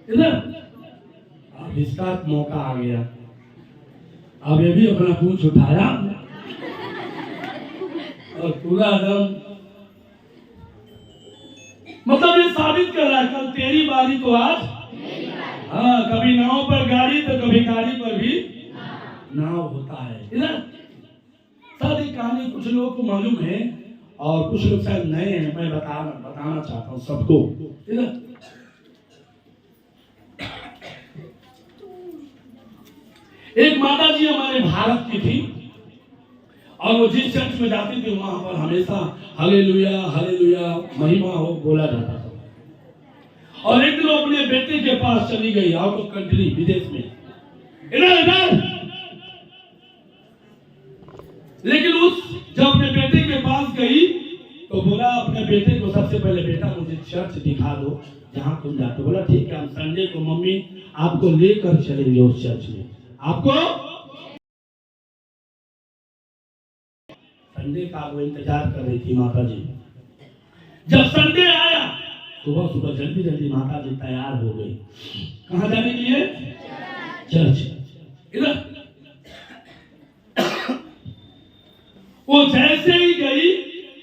इधर अब इसका मौका आ गया, अब ये भी अपना पूंछ उठाया और पूरा एकदम, मतलब ये साबित कर रहा है कल तेरी बारी तो आज। हाँ, कभी नाव पर गाड़ी तो कभी गाड़ी पर भी नाव होता है। इधर सारी कहानी कुछ लोगों को मालूम है और कुछ लोग शायद नए हैं, मैं बताना चाहता हूँ सबको। इधर एक माता जी हमारे भारत की थी और वो जिस चर्च में जाती थी वहां पर हमेशा हालेलुया हालेलुया महिमा हो बोला जाता था। और एक दिन वो अपने बेटे के पास चली गई, आउट ऑफ कंट्री, विदेश में। इधर लेकिन जब अपने बेटे के पास गई तो बोला अपने बेटे को, सबसे पहले बेटा मुझे चर्च दिखा दो जहां तुम जाते। बोला ठीक है, हम संडे को मम्मी आपको लेकर चलेंगे उस चर्च में। आपको संडे का वो इंतजार कर रही थी माता जी। जब संडे आया सुबह सुबह जल्दी जल्दी माता जी तैयार हो गई, कहां जाने के लिए? चर्च। इधर वो जैसे ही गई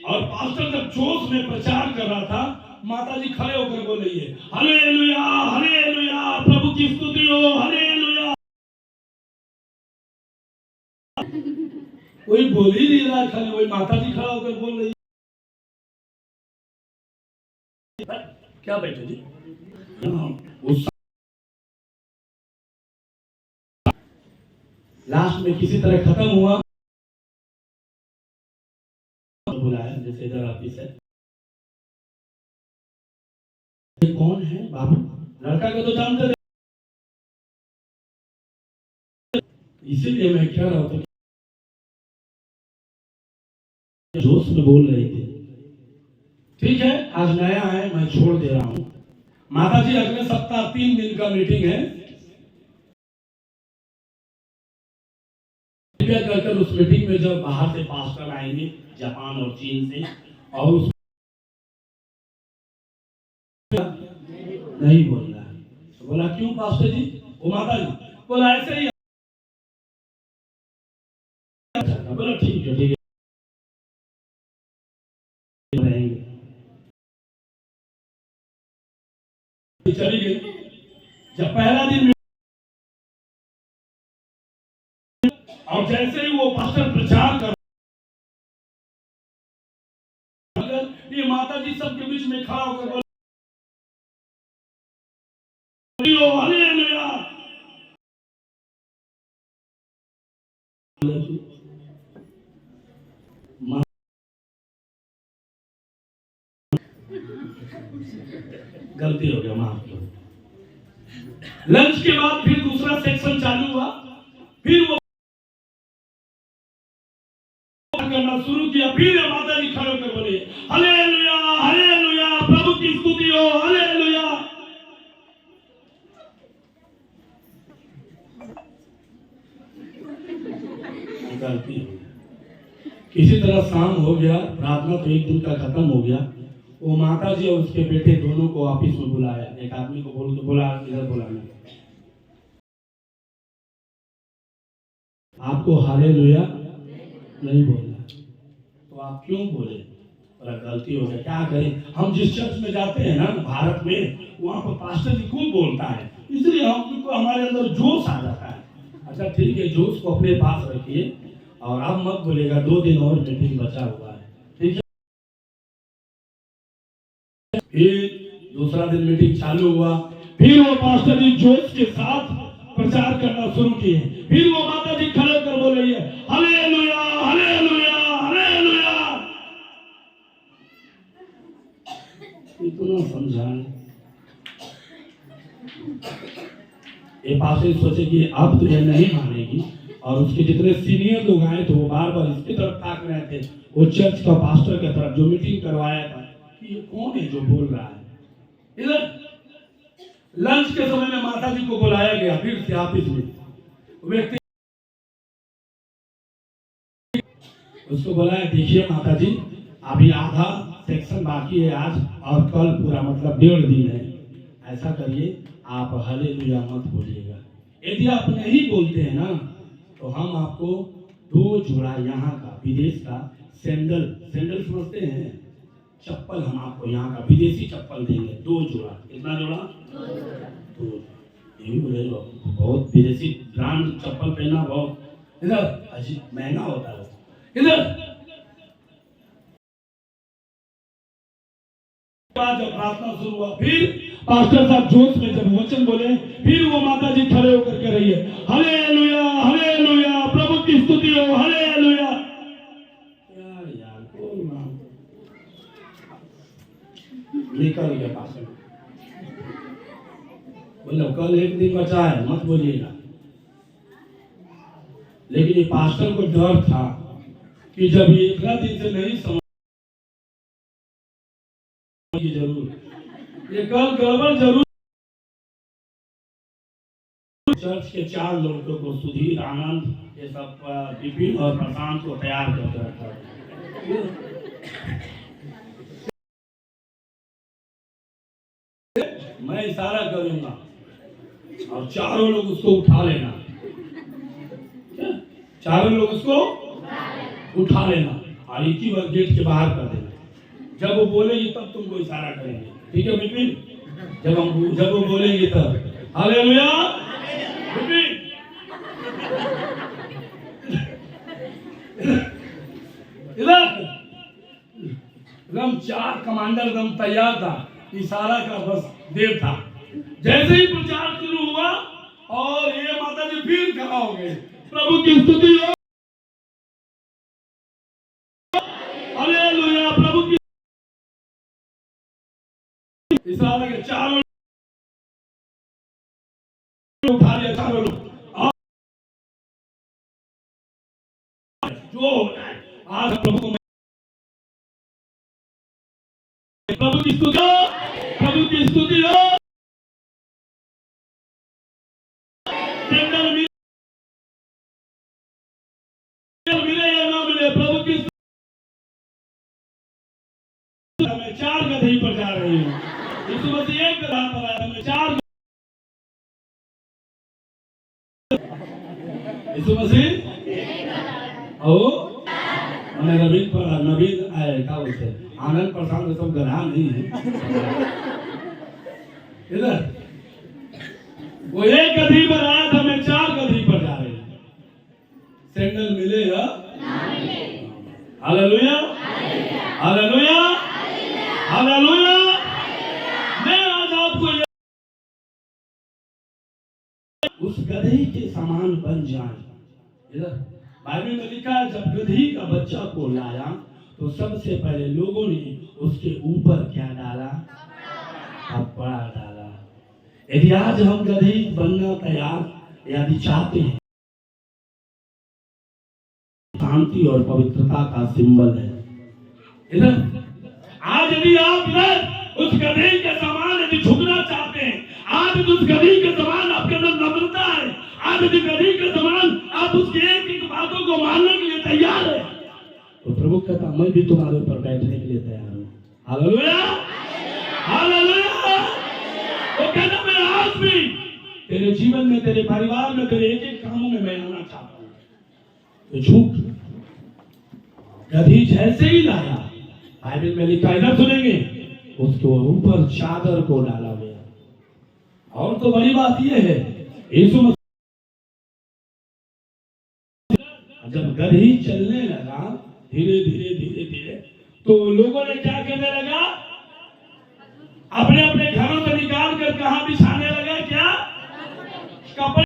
और पास्टर जब जोश में प्रचार कर रहा था, माता जी खड़े होकर बोल रही है हालेलुया हालेलुया, प्रभु की स्तुति हो, हालेलुया। कोई बोल ही नहीं रहा, खाली वही माता जी खड़ा होकर बोल रही है। क्या बैठे जी? लास्ट में किसी तरह खत्म हुआ, बुलाया जैसे इधर ऑफिस है। कौन है बाबू? लड़का को तो जानते थे, इसीलिए मैं कह रहा हूं जोश में बोल रही थी। ठीक है, आज नया है, मैं छोड़ दे रहा हूं। माता जी अगले सप्ताह 3 दिन का मीटिंग है, कर उस मीटिंग में जब बाहर से पास्टर आएंगे जापान और चीन से, और उस नहीं बोल रहा है। तो बोला क्यों पास्टर जी? वो माता जी बोला ऐसे ही। बोला ठीक है ठीक है, चली गई। जब पहला दिन और जैसे ही वो पास्टर प्रचार कर, ये माता जी सबके बीच में खड़ा होकर बोले हालेलुया। गलती हो गया, माफ करो। लंच के बाद फिर दूसरा सेक्शन चालू हुआ, फिर वो करना शुरू किया। फिर माता जी खड़े होकर बोले हालेलुया हालेलुया, प्रभु की स्तुति हो, हालेलुया। गलती हो गई। किसी तरह शाम हो गया, प्रार्थना तो एक दिन का खत्म हो गया। वो माता जी और उसके बेटे दोनों को ऑफिस में बुलाया। एक आदमी को बोल तो बोला इधर बुलाने, आपको हालेलुया नहीं बोलना, तो आप क्यों बोले? और गलती हो गया, क्या करें? हम जिस चर्च में जाते हैं ना भारत में, वहाँ पर पास्टर जी खूब बोलता है, इसलिए हमको हमारे अंदर जोश आ जाता है। अच्छा ठीक है, जोश को अपने पास रखिए और अब मत बोलेगा 2 दिन और मीटिंग बचा हुआ है, ठीक है? दूसरा दिन मीटिंग चालू हुआ, फिर वो पास्टर जी जोश के साथ प्रचार करना शुरू किए। फिर वो माता जी खड़े होकर बोल रही है, हालेलुया हालेलुया हालेलुया। इतना समझाएं, ये पास्टर सोचे कि अब तो ये नहीं मानेगी, और उसके जितने सीनियर लोग आए थे वो बार बार इसकी तरफ ताक रहे थे, वो चर्च का पास्टर की तरफ जो मीटिंग करवाया था, कि ये कौन है जो बोल रहा है। इधर लंच के समय में माता जी को बुलाया गया, फिर से ऑफिस में व्यक्ति उसको बुलाया, देखिए माता जी अभी आधा सेक्शन बाकी है आज, और कल पूरा मतलब 1.5 दिन है, ऐसा करिए आप हालेलुया मत बोलिएगा। यदि आप नहीं बोलते हैं ना तो हम आपको 2 जोड़ा यहाँ का विदेश का सैंडल समझते हैं, चप्पल हम आपको यहाँ का विदेशी चप्पल देंगे, 2 जोड़ा। कितना जोड़ा? 2। ये भी बोले बहुत विदेशी ब्रांड चप्पल पहना बहुत इधर अजीब महंगा होता है। इधर जब प्रार्थना शुरू हुआ, फिर पास्टर साहब जोश में जब वचन बोले, फिर वो माता जी खड़े होकर कह रही है, हालेलुया हालेलुया, प्रभु की स्तुति हो, हालेलुया। यार कोई ना निकल गया पास्टर, बोलो कल 1 दिन बचा है मत बोलिएगा। लेकिन ये पास्टर को डर था कि जब ये इतना दिन से नहीं समझ जरूर ये कल गड़बड़ जरूर। चर्च के 4 लड़कों को, सुधीर, आनंद, ये सब विपिन और प्रशांत को तैयार करके रखा। मैं इशारा करूंगा और चारों लोग उसको उठा लेना, चारों लोग उसको उठा लेना और एक ही बार गेट के बाहर कर देना। जब वो बोलेगी तब तुमको इशारा करेंगे, ठीक है विपिन? जब वो बोलेंगे तब हालेलुया विपिन। इधर एकदम 4 कमांडर एकदम तैयार था, इशारा का बस देर था। जैसे ही प्रचार शुरू हुआ और ये माता जी फिर खड़ा हो गए, प्रभु की स्तुति हो, हालेलुया, प्रभु की इशारा के चारों उठा लिया, चारों लोग जो आज प्रभु की स्तुति हो, प्रभु की स्तुति हो। मिले या ना मिले, प्रभु की मैं 4 गधे पर जा रही हूँ, यीशु मसीह 1 गधा पर आया, मैं 4 यीशु मसीह नवीन पर नवीन आए, क्या बोलते हैं, आनंद प्रशांत सब गधा नहीं है। इधर वो 1 गधी पर आया था, मैं 4 गधी पर जा रही हूँ। सैंडल मिले या हालेलुया हालेलुया हालेलुया। मैं आज आपको उस गधी के समान बन जाए। इधर बाइबल में लिखा है, जब गधी का बच्चा को लाया तो सबसे पहले लोगों ने उसके ऊपर क्या डाला? कपड़ा डाला। यदि आज हम गधी बनना तैयार यदि चाहते हैं, शांति और पवित्रता का सिंबल है। इधर आज यदि आप इधर उस गधी के समान यदि झुकना चाहते हैं, आज उस गधी के समान आपके अंदर नम्रता है, आज यदि गधी के समान आप उसके एक बातों को मानने के लिए तैयार है, तो प्रभु कहता मैं भी तुम्हारे ऊपर बैठने के लिए तैयार हूँ। Hallelujah hallelujah. वो कहता मैं आज भी तेरे जीवन में, तेरे परिवार में, तेरे एक कामों में मैं आना चाहता हूँ। तो झूठ गधी जैसे ही लाया, बाइबल में लिखा, इधर सुनेंगे, उसके ऊपर चादर को डाला गया। और तो बड़ी बात यह है, यीशु मसीह जब गधी चलने लगा धीरे धीरे धीरे धीरे, तो लोगों ने क्या कहने लगा? अपने अपने घरों से निकाल कर कहां बिछाने लगा? क्या? कपड़े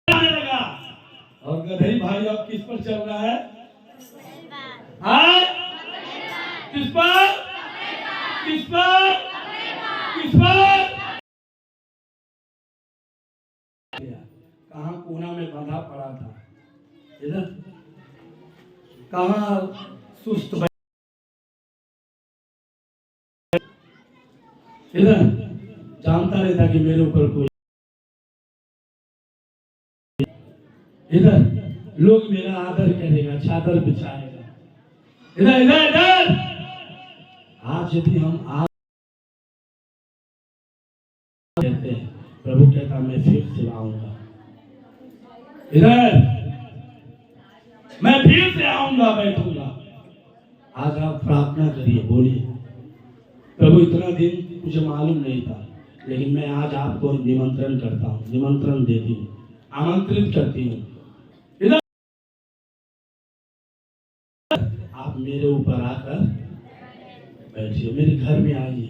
लगा। और गधई भाई अब किस पर चल रहा है? हाँ? किस पर? किस पर? किस पर? कहां कोना में बंधा पड़ा था, इधर कहां सुस्त इधर जानता रहता कि मेरे ऊपर कोई, इधर लोग मेरा आदर करेगा, चादर बिछाएगा। इधर इधर इधर आज यदि हम आज कहते हैं, प्रभु कहता मैं फिर से आऊंगा, इधर मैं फिर से आऊंगा, बैठूंगा। आज आप प्रार्थना करिए, बोलिए प्रभु इतना दिन मुझे मालूम नहीं था, लेकिन मैं आज आपको निमंत्रण करता हूँ, निमंत्रण देती हूँ, आमंत्रित करती हूँ। इधर आप मेरे ऊपर आकर बैठिए, मेरे घर में आइए,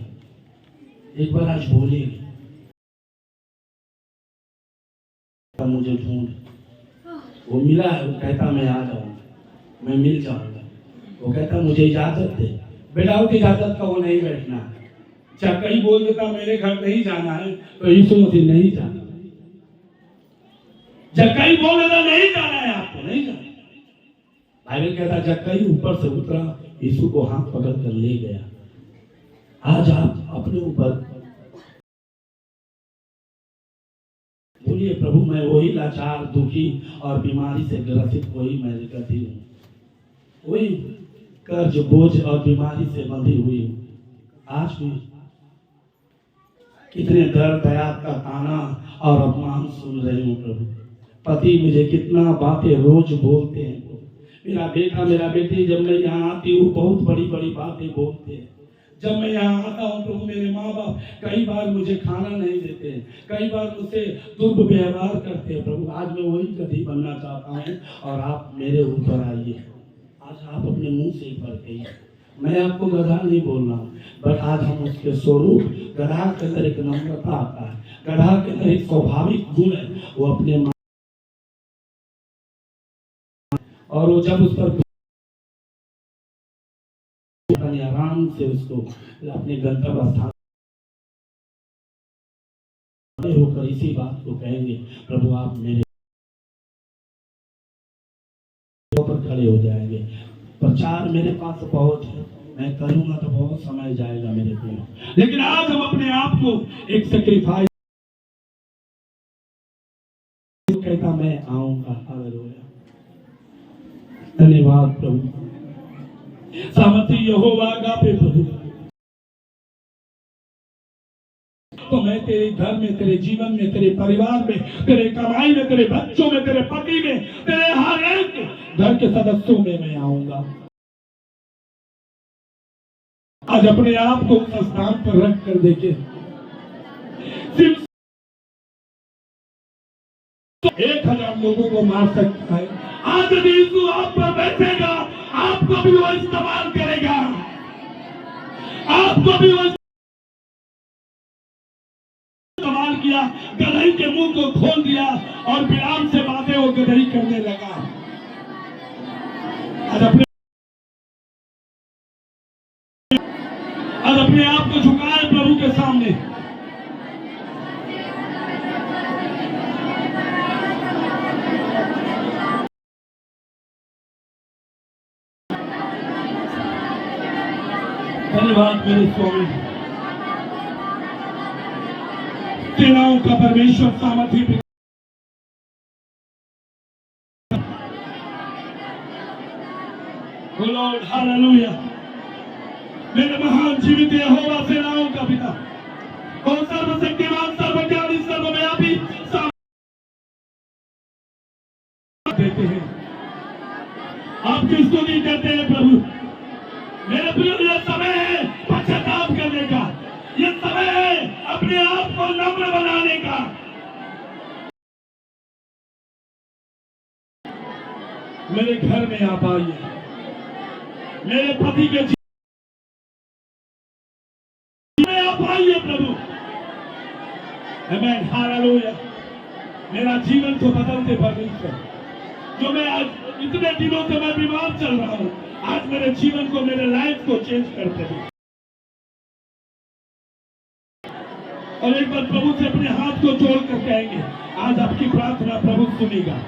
एक बार आज बोलिए मुझे ढूंढ। वो मिला है, वो कहता मैं आ जाऊंगा, मैं मिल जाऊंगा। वो कहता मुझे इजाजत दे। विदाउट इजाजत का वो नहीं बैठना। चाहे कहीं बोल देता मेरे घर नहीं जाना है, तो यीशु मसीह नहीं जाना। जब कहीं बोल देता नहीं जाना है आपको, नहीं जाना। बाइबल कहता जब कहीं ऊपर से उतरा, यीशु को हाथ पकड़ कर ले गया। आज आप अपने ऊपर बोलिए प्रभु मैं वही लाचार, दुखी और बीमारी से ग्रसित वही मैं गति हूँ, वही कर्ज बोझ और बीमारी से बंधी हुई हूँ। आज भी कितने दर्द दयाद का ताना और अपमान सुन रही हूँ प्रभु। पति मुझे कितना बातें रोज बोलते हैं, मेरा बेटा मेरा बेटी जब मैं यहाँ आती हूँ बहुत बड़ी बड़ी बातें बोलते हैं। जब मैं यहाँ आता हूँ प्रभु मेरे माँ बाप कई बार मुझे खाना नहीं देते हैं, कई बार मुझसे दुर्व्यवहार करते हैं। प्रभु आज मैं वही गधी बनना चाहता हूँ और आप मेरे ऊपर आइए। आज आप अपने मुंह से एक बार कहिए, मैं आपको गधा नहीं बोल रहा हूँ, बट आज हम उसके स्वरूप, गधा के अंदर एक नम्रता आता है, गधा के अंदर एक स्वाभाविक गुण है, वो अपने और वो जब उस पर आराम से उसको अपने गंतव्य स्थान होकर इसी बात को कहेंगे, प्रभु आप मेरे पर खड़े हो जाएंगे। प्रचार मेरे पास बहुत है, मैं करूंगा तो बहुत समय जाएगा मेरे प्रियो, लेकिन आज हम अपने आप को एक सैक्रिफाइस कहता मैं आऊंगा। हालेलुया, धन्यवाद प्रभु। सामर्थी यहोवा गापे प्रभु, तो मैं तेरे घर में, तेरे जीवन में, तेरे परिवार में, तेरे कमाई में, तेरे बच्चों में, तेरे पति में, तेरे हर एक घर के सदस्यों में मैं आऊंगा। आज अपने आप को उस स्थान पर रख कर देखे, सिर्फ 1000 लोगों को मार सकता है। आज यदि यीशु आप पर बैठेगा, आपको भी वो इस्तेमाल करेगा, आपको भी वो इस्तेमाल किया। गदही के मुंह को खोल दिया और बिलाम से बातें वो गदही करने लगा। आज अपने आप को झुकाए प्रभु के सामने। धन्यवाद मेरे स्वामी, सेनाओं का परमेश्वर सामर्थी पिता, लॉर्ड हालेलुया, मेरे महान जीवित यहोवा सेनाओं का पिता, और सर्वशक्तिमान, सर्वज्ञानी, सर्वव्यापी देते हैं। आपकी स्तुति करते हैं प्रभु। मेरे प्रिय ये समय है पश्चाताप करने का, ये समय है अपने आप को नम्र बनाने का। मेरे घर में आप आइए, मेरे पति के बढ़ाइए प्रभु। आमेन, हालेलुया। मेरा जीवन को बदल दे परमेश्वर। जो मैं आज इतने दिनों से मैं बीमार चल रहा हूँ, आज मेरे जीवन को, मेरे लाइफ को चेंज करते हैं। और एक बार प्रभु से अपने हाथ को जोड़ कर कहेंगे, आज आपकी प्रार्थना प्रभु सुनेगा।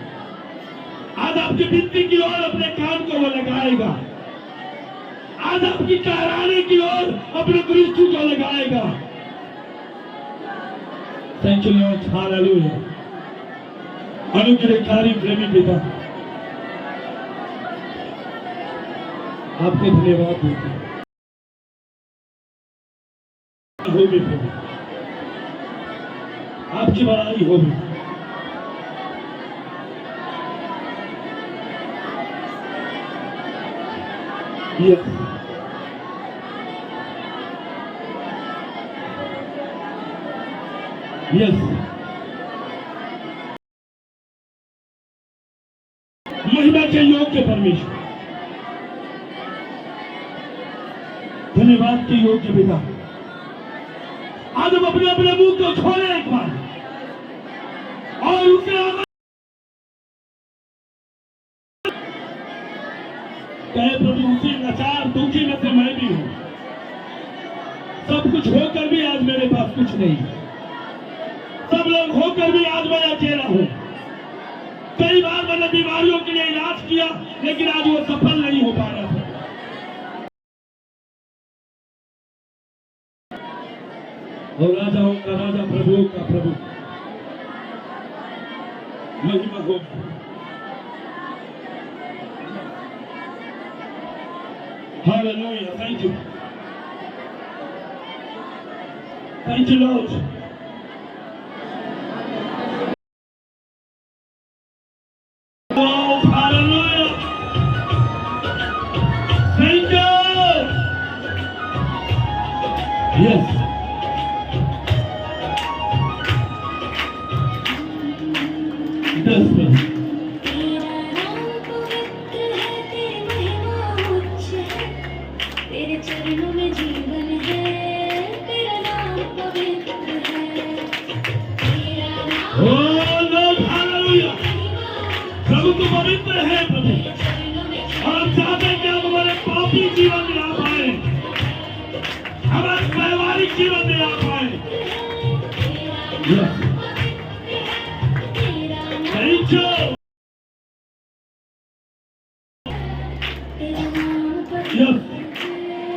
आज आपकी विनती की ओर अपने कान को वो लगाएगा। आज आपकी कहराने की ओर अपने दृष्टि को लगाएगा। Thank you lord, hallelujah. अनुग्रहकारी प्रेमी पिता, आपको धन्यवाद देते हैं। होगी प्रभु, आपकी बड़ाई होगी। यस, यस, महिमा के योग्य परमेश्वर, धन्यवाद के योग्य पिता, आज हम अपने अपने मुंह को खोले एक बार और उसे कहे प्रभु, उसी लाचार दुखी में से मैं भी हूं। सब कुछ होकर भी आज मेरे पास कुछ नहीं। सब लोग होकर भी आज मैं अकेला हूं। कई बार मैंने बीमारियों के लिए इलाज किया, लेकिन आज वो सफल नहीं हो पाया था। और राजाओं का राजा, प्रभुओं का प्रभु, महिमा हो। Hallelujah, thank you, thank you lord. Hallelujah, thank you. Yes, तेरा नाम पवित्र है, तेरी महिमा उच्च है, तेरे चरणों में जीवन है, तेरा नाम पवित्र है, तेरा नाम हालेलुया। प्रभु तो पवित्र है प्रभु, और हम चाहते हैं कि हम हमारे पापी जीवन में आप आए, हमारे व्यवहारिक जीवन में आप आए। Thank you. तेरा नाम पवित्र Yes,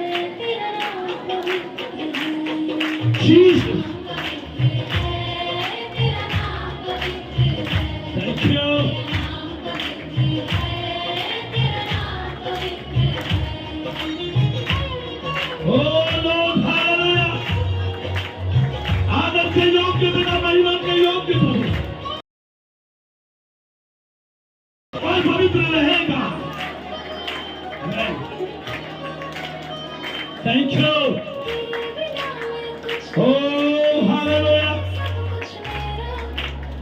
है, तेरा नाम पवित्र है, Jesus, तेरा नाम पवित्र है, thank you. Oh Lord, hallelujah. आदर के योग्य बिना महिमा के योग्य प्रभु, और पवित्र रहेगा। Thank you. Oh hallelujah,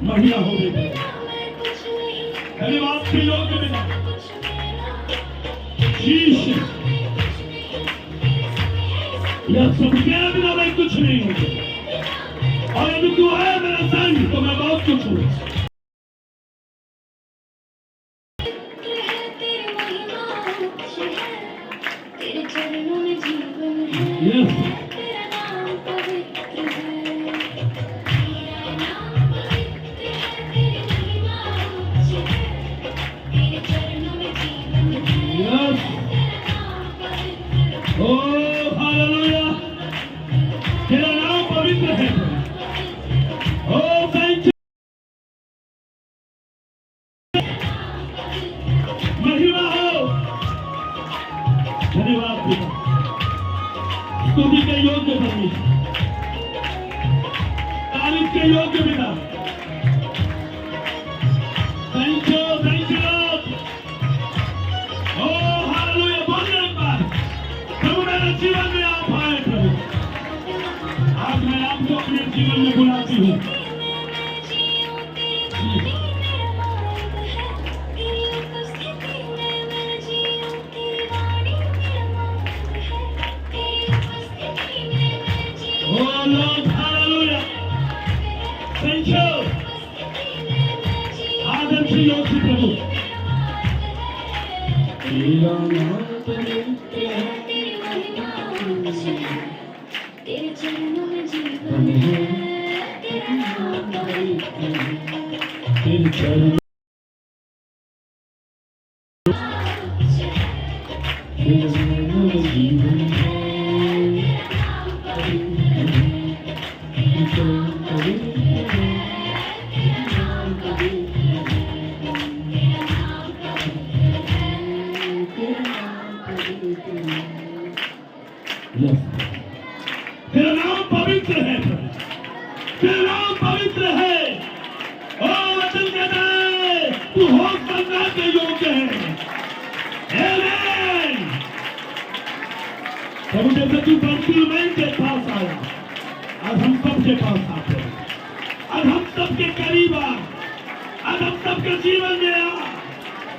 महिमा हो गई। धन्यवाद के योग्य बिना जीसस, यह सब के बिना मैं कुछ नहीं हूँ, और यदि तू है मेरा संग तो मैं बहुत कुछ हूँ। तेरी महिमा उच्च है, तेरे चरणों में जीवन है, Yes, तेरा नाम पवित्र है, तेरा नाम पवित्र है, तेरी महिमा उच्च है, तेरे चरणों में जीवन है, yes. तेरा नाम पवित्र है, Oh hallelujah, तेरा नाम पवित्र है। Oh thank you, महिमा हो। धन्यवाद पिता, स्तुति के योग्य परमेश्वर, तारीफ के योग्य पिता। Thank you Lord. Oh hallelujah, बोलिए एक बार, प्रभु मेरे जीवन में आप आए प्रभु। आज मैं आपको अपने जीवन में बुलाती हूँ। Oh जोर से प्रभु। तेरा नाम पवित्र है, तेरी महिमा उच्च है, तेरे चरणों में जीवन है, तेरा नाम पवित्र है, तेरे चरणों उच्च है, तेरे चरणों में जीवन है, तेरा नाम पवित्र है, तेरे नाम पवित्र है, तेरा नाम पवित्र है, तेरा नाम पवित्र है, तेरा नाम पवित्र है। Yes. तेरा नाम पवित्र है प्रभु, तेरा नाम पवित्र है। ओ वचन कहता है तू होश करने के योग्य है। आमीन। प्रभु जैसे तू बर्तिमेई के पास आया, आज हम सबके पास आते हैं, आज हम सबके करीब आ, आज हम सबके जीवन में आ,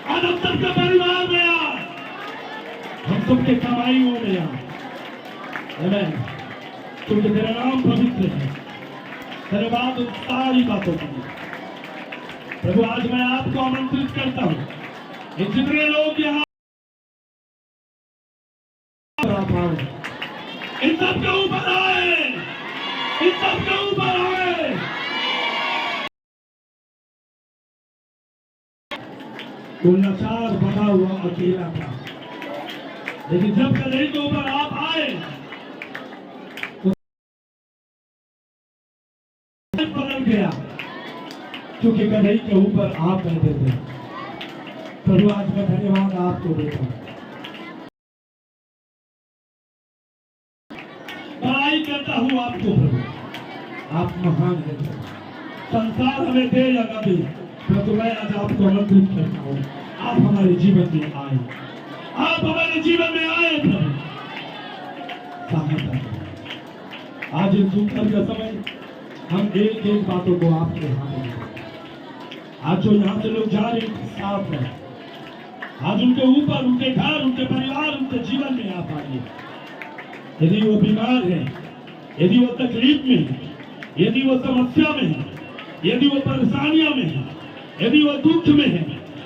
आज हम सबके परिवार में आ, हम सबके कमाइयों में आ। आमीन। क्योंकि तेरा नाम पवित्र है, तेरे बाद उन सारी बातों की प्रभु आज मैं आपको आमंत्रित करता हूँ, ये जितने लोग यहाँ आए, इन सबके ऊपर आए, इन सबके ऊपर आए। वो लाचार बना हुआ अकेला था, लेकिन जब कलीसिया के ऊपर आप आए बदल गया, क्योंकि कढ़ाई के ऊपर आप बैठे थे। प्रभु आज मैं धन्यवाद आपको देता हूं, बड़ाई करता हूं आपको प्रभु, आप महान हैं। संसार हमें दे या न दे, परंतु मैं आज आपको आमंत्रित करता हूं, आप हमारे जीवन में आए, आप हमारे जीवन में आए प्रभु, सहायता करें। आज इस दुखद का समय हम एक एक बातों को आपके हाथ में, आज जो यहाँ से लोग जा रहे हैं साफ है, आज उनके ऊपर, उनके घर, उनके परिवार, उनके जीवन में आप आइए। यदि वो बीमार है, यदि वो तकलीफ में है, यदि वो समस्या में है, यदि वो परेशानियों में है, यदि वो दुख में है,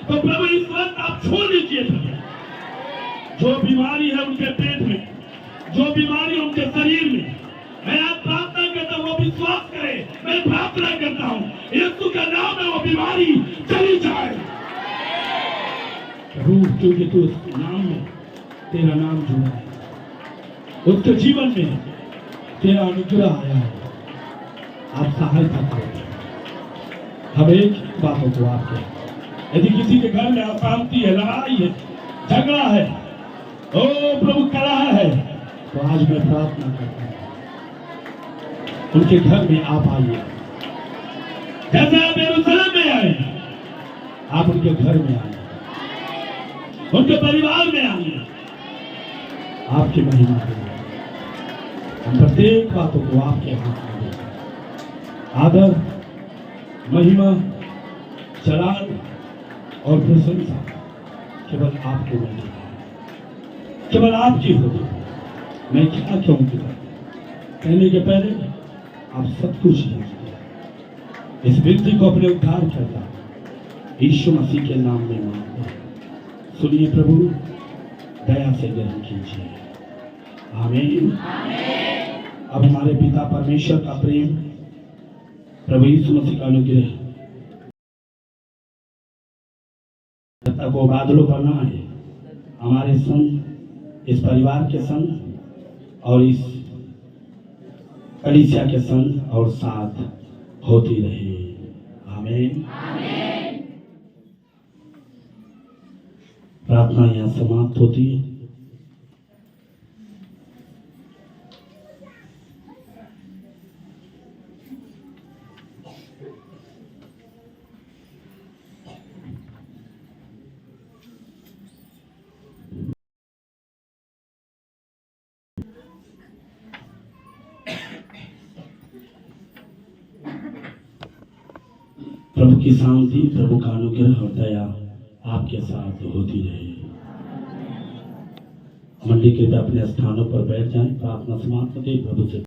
तो प्रभु इस वक्त आप छोड़ दीजिए प्रभु। जो बीमारी है उनके पेट में, जो बीमारी है उनके शरीर में, मैं आज प्रार्थना करता हूँ वो विश्वास करे, मैं प्रार्थना करता हूँ यीशु का नाम में वो बीमारी चली जाए प्रभु, क्योंकि तू उस नाम में, तेरा नाम जुड़ा है, उसके जीवन में तेरा अनुग्रह आया है। आप सहायता करो, हम एक बातों को आपके, यदि किसी के घर में अशांति है, लड़ाई है, झगड़ा है, ओ प्रभु कलह है, तो आज मैं प्रार्थना करता हूँ उनके घर में आप आइए, जैसे आप यरूशलेम में आए, आप उनके घर में आइए, उनके परिवार में आइए, आपकी महिमा करिए। हम प्रत्येक बातों को आपके हाथ में दें, आदर, महिमा, चलान और प्रशंसा केवल आपको मिलेगी, केवल आपकी होगी। मैं क्या कहूँ कहने के पहले आप सब कुछ जानते हैं। इस व्यक्ति को अपने उद्धार करता यीशु मसीह के नाम में मांगते हैं। सुनिए प्रभु, दया से ग्रहण कीजिए। आमीन। अब हमारे पिता परमेश्वर का प्रेम, प्रभु यीशु मसीह का अनुग्रह को बादलों पर ना है, हमारे संग, इस परिवार के संग और इस कलीसिया के संग और साथ होती रहे। आमीन। प्रार्थना यहाँ समाप्त होती है। प्रभु की शांति, प्रभु का अनुग्रह और दया आपके साथ होती रहे। मंडी कृपया अपने स्थानों पर बैठ जाएं। प्रार्थना समाप्त होती, प्रभु से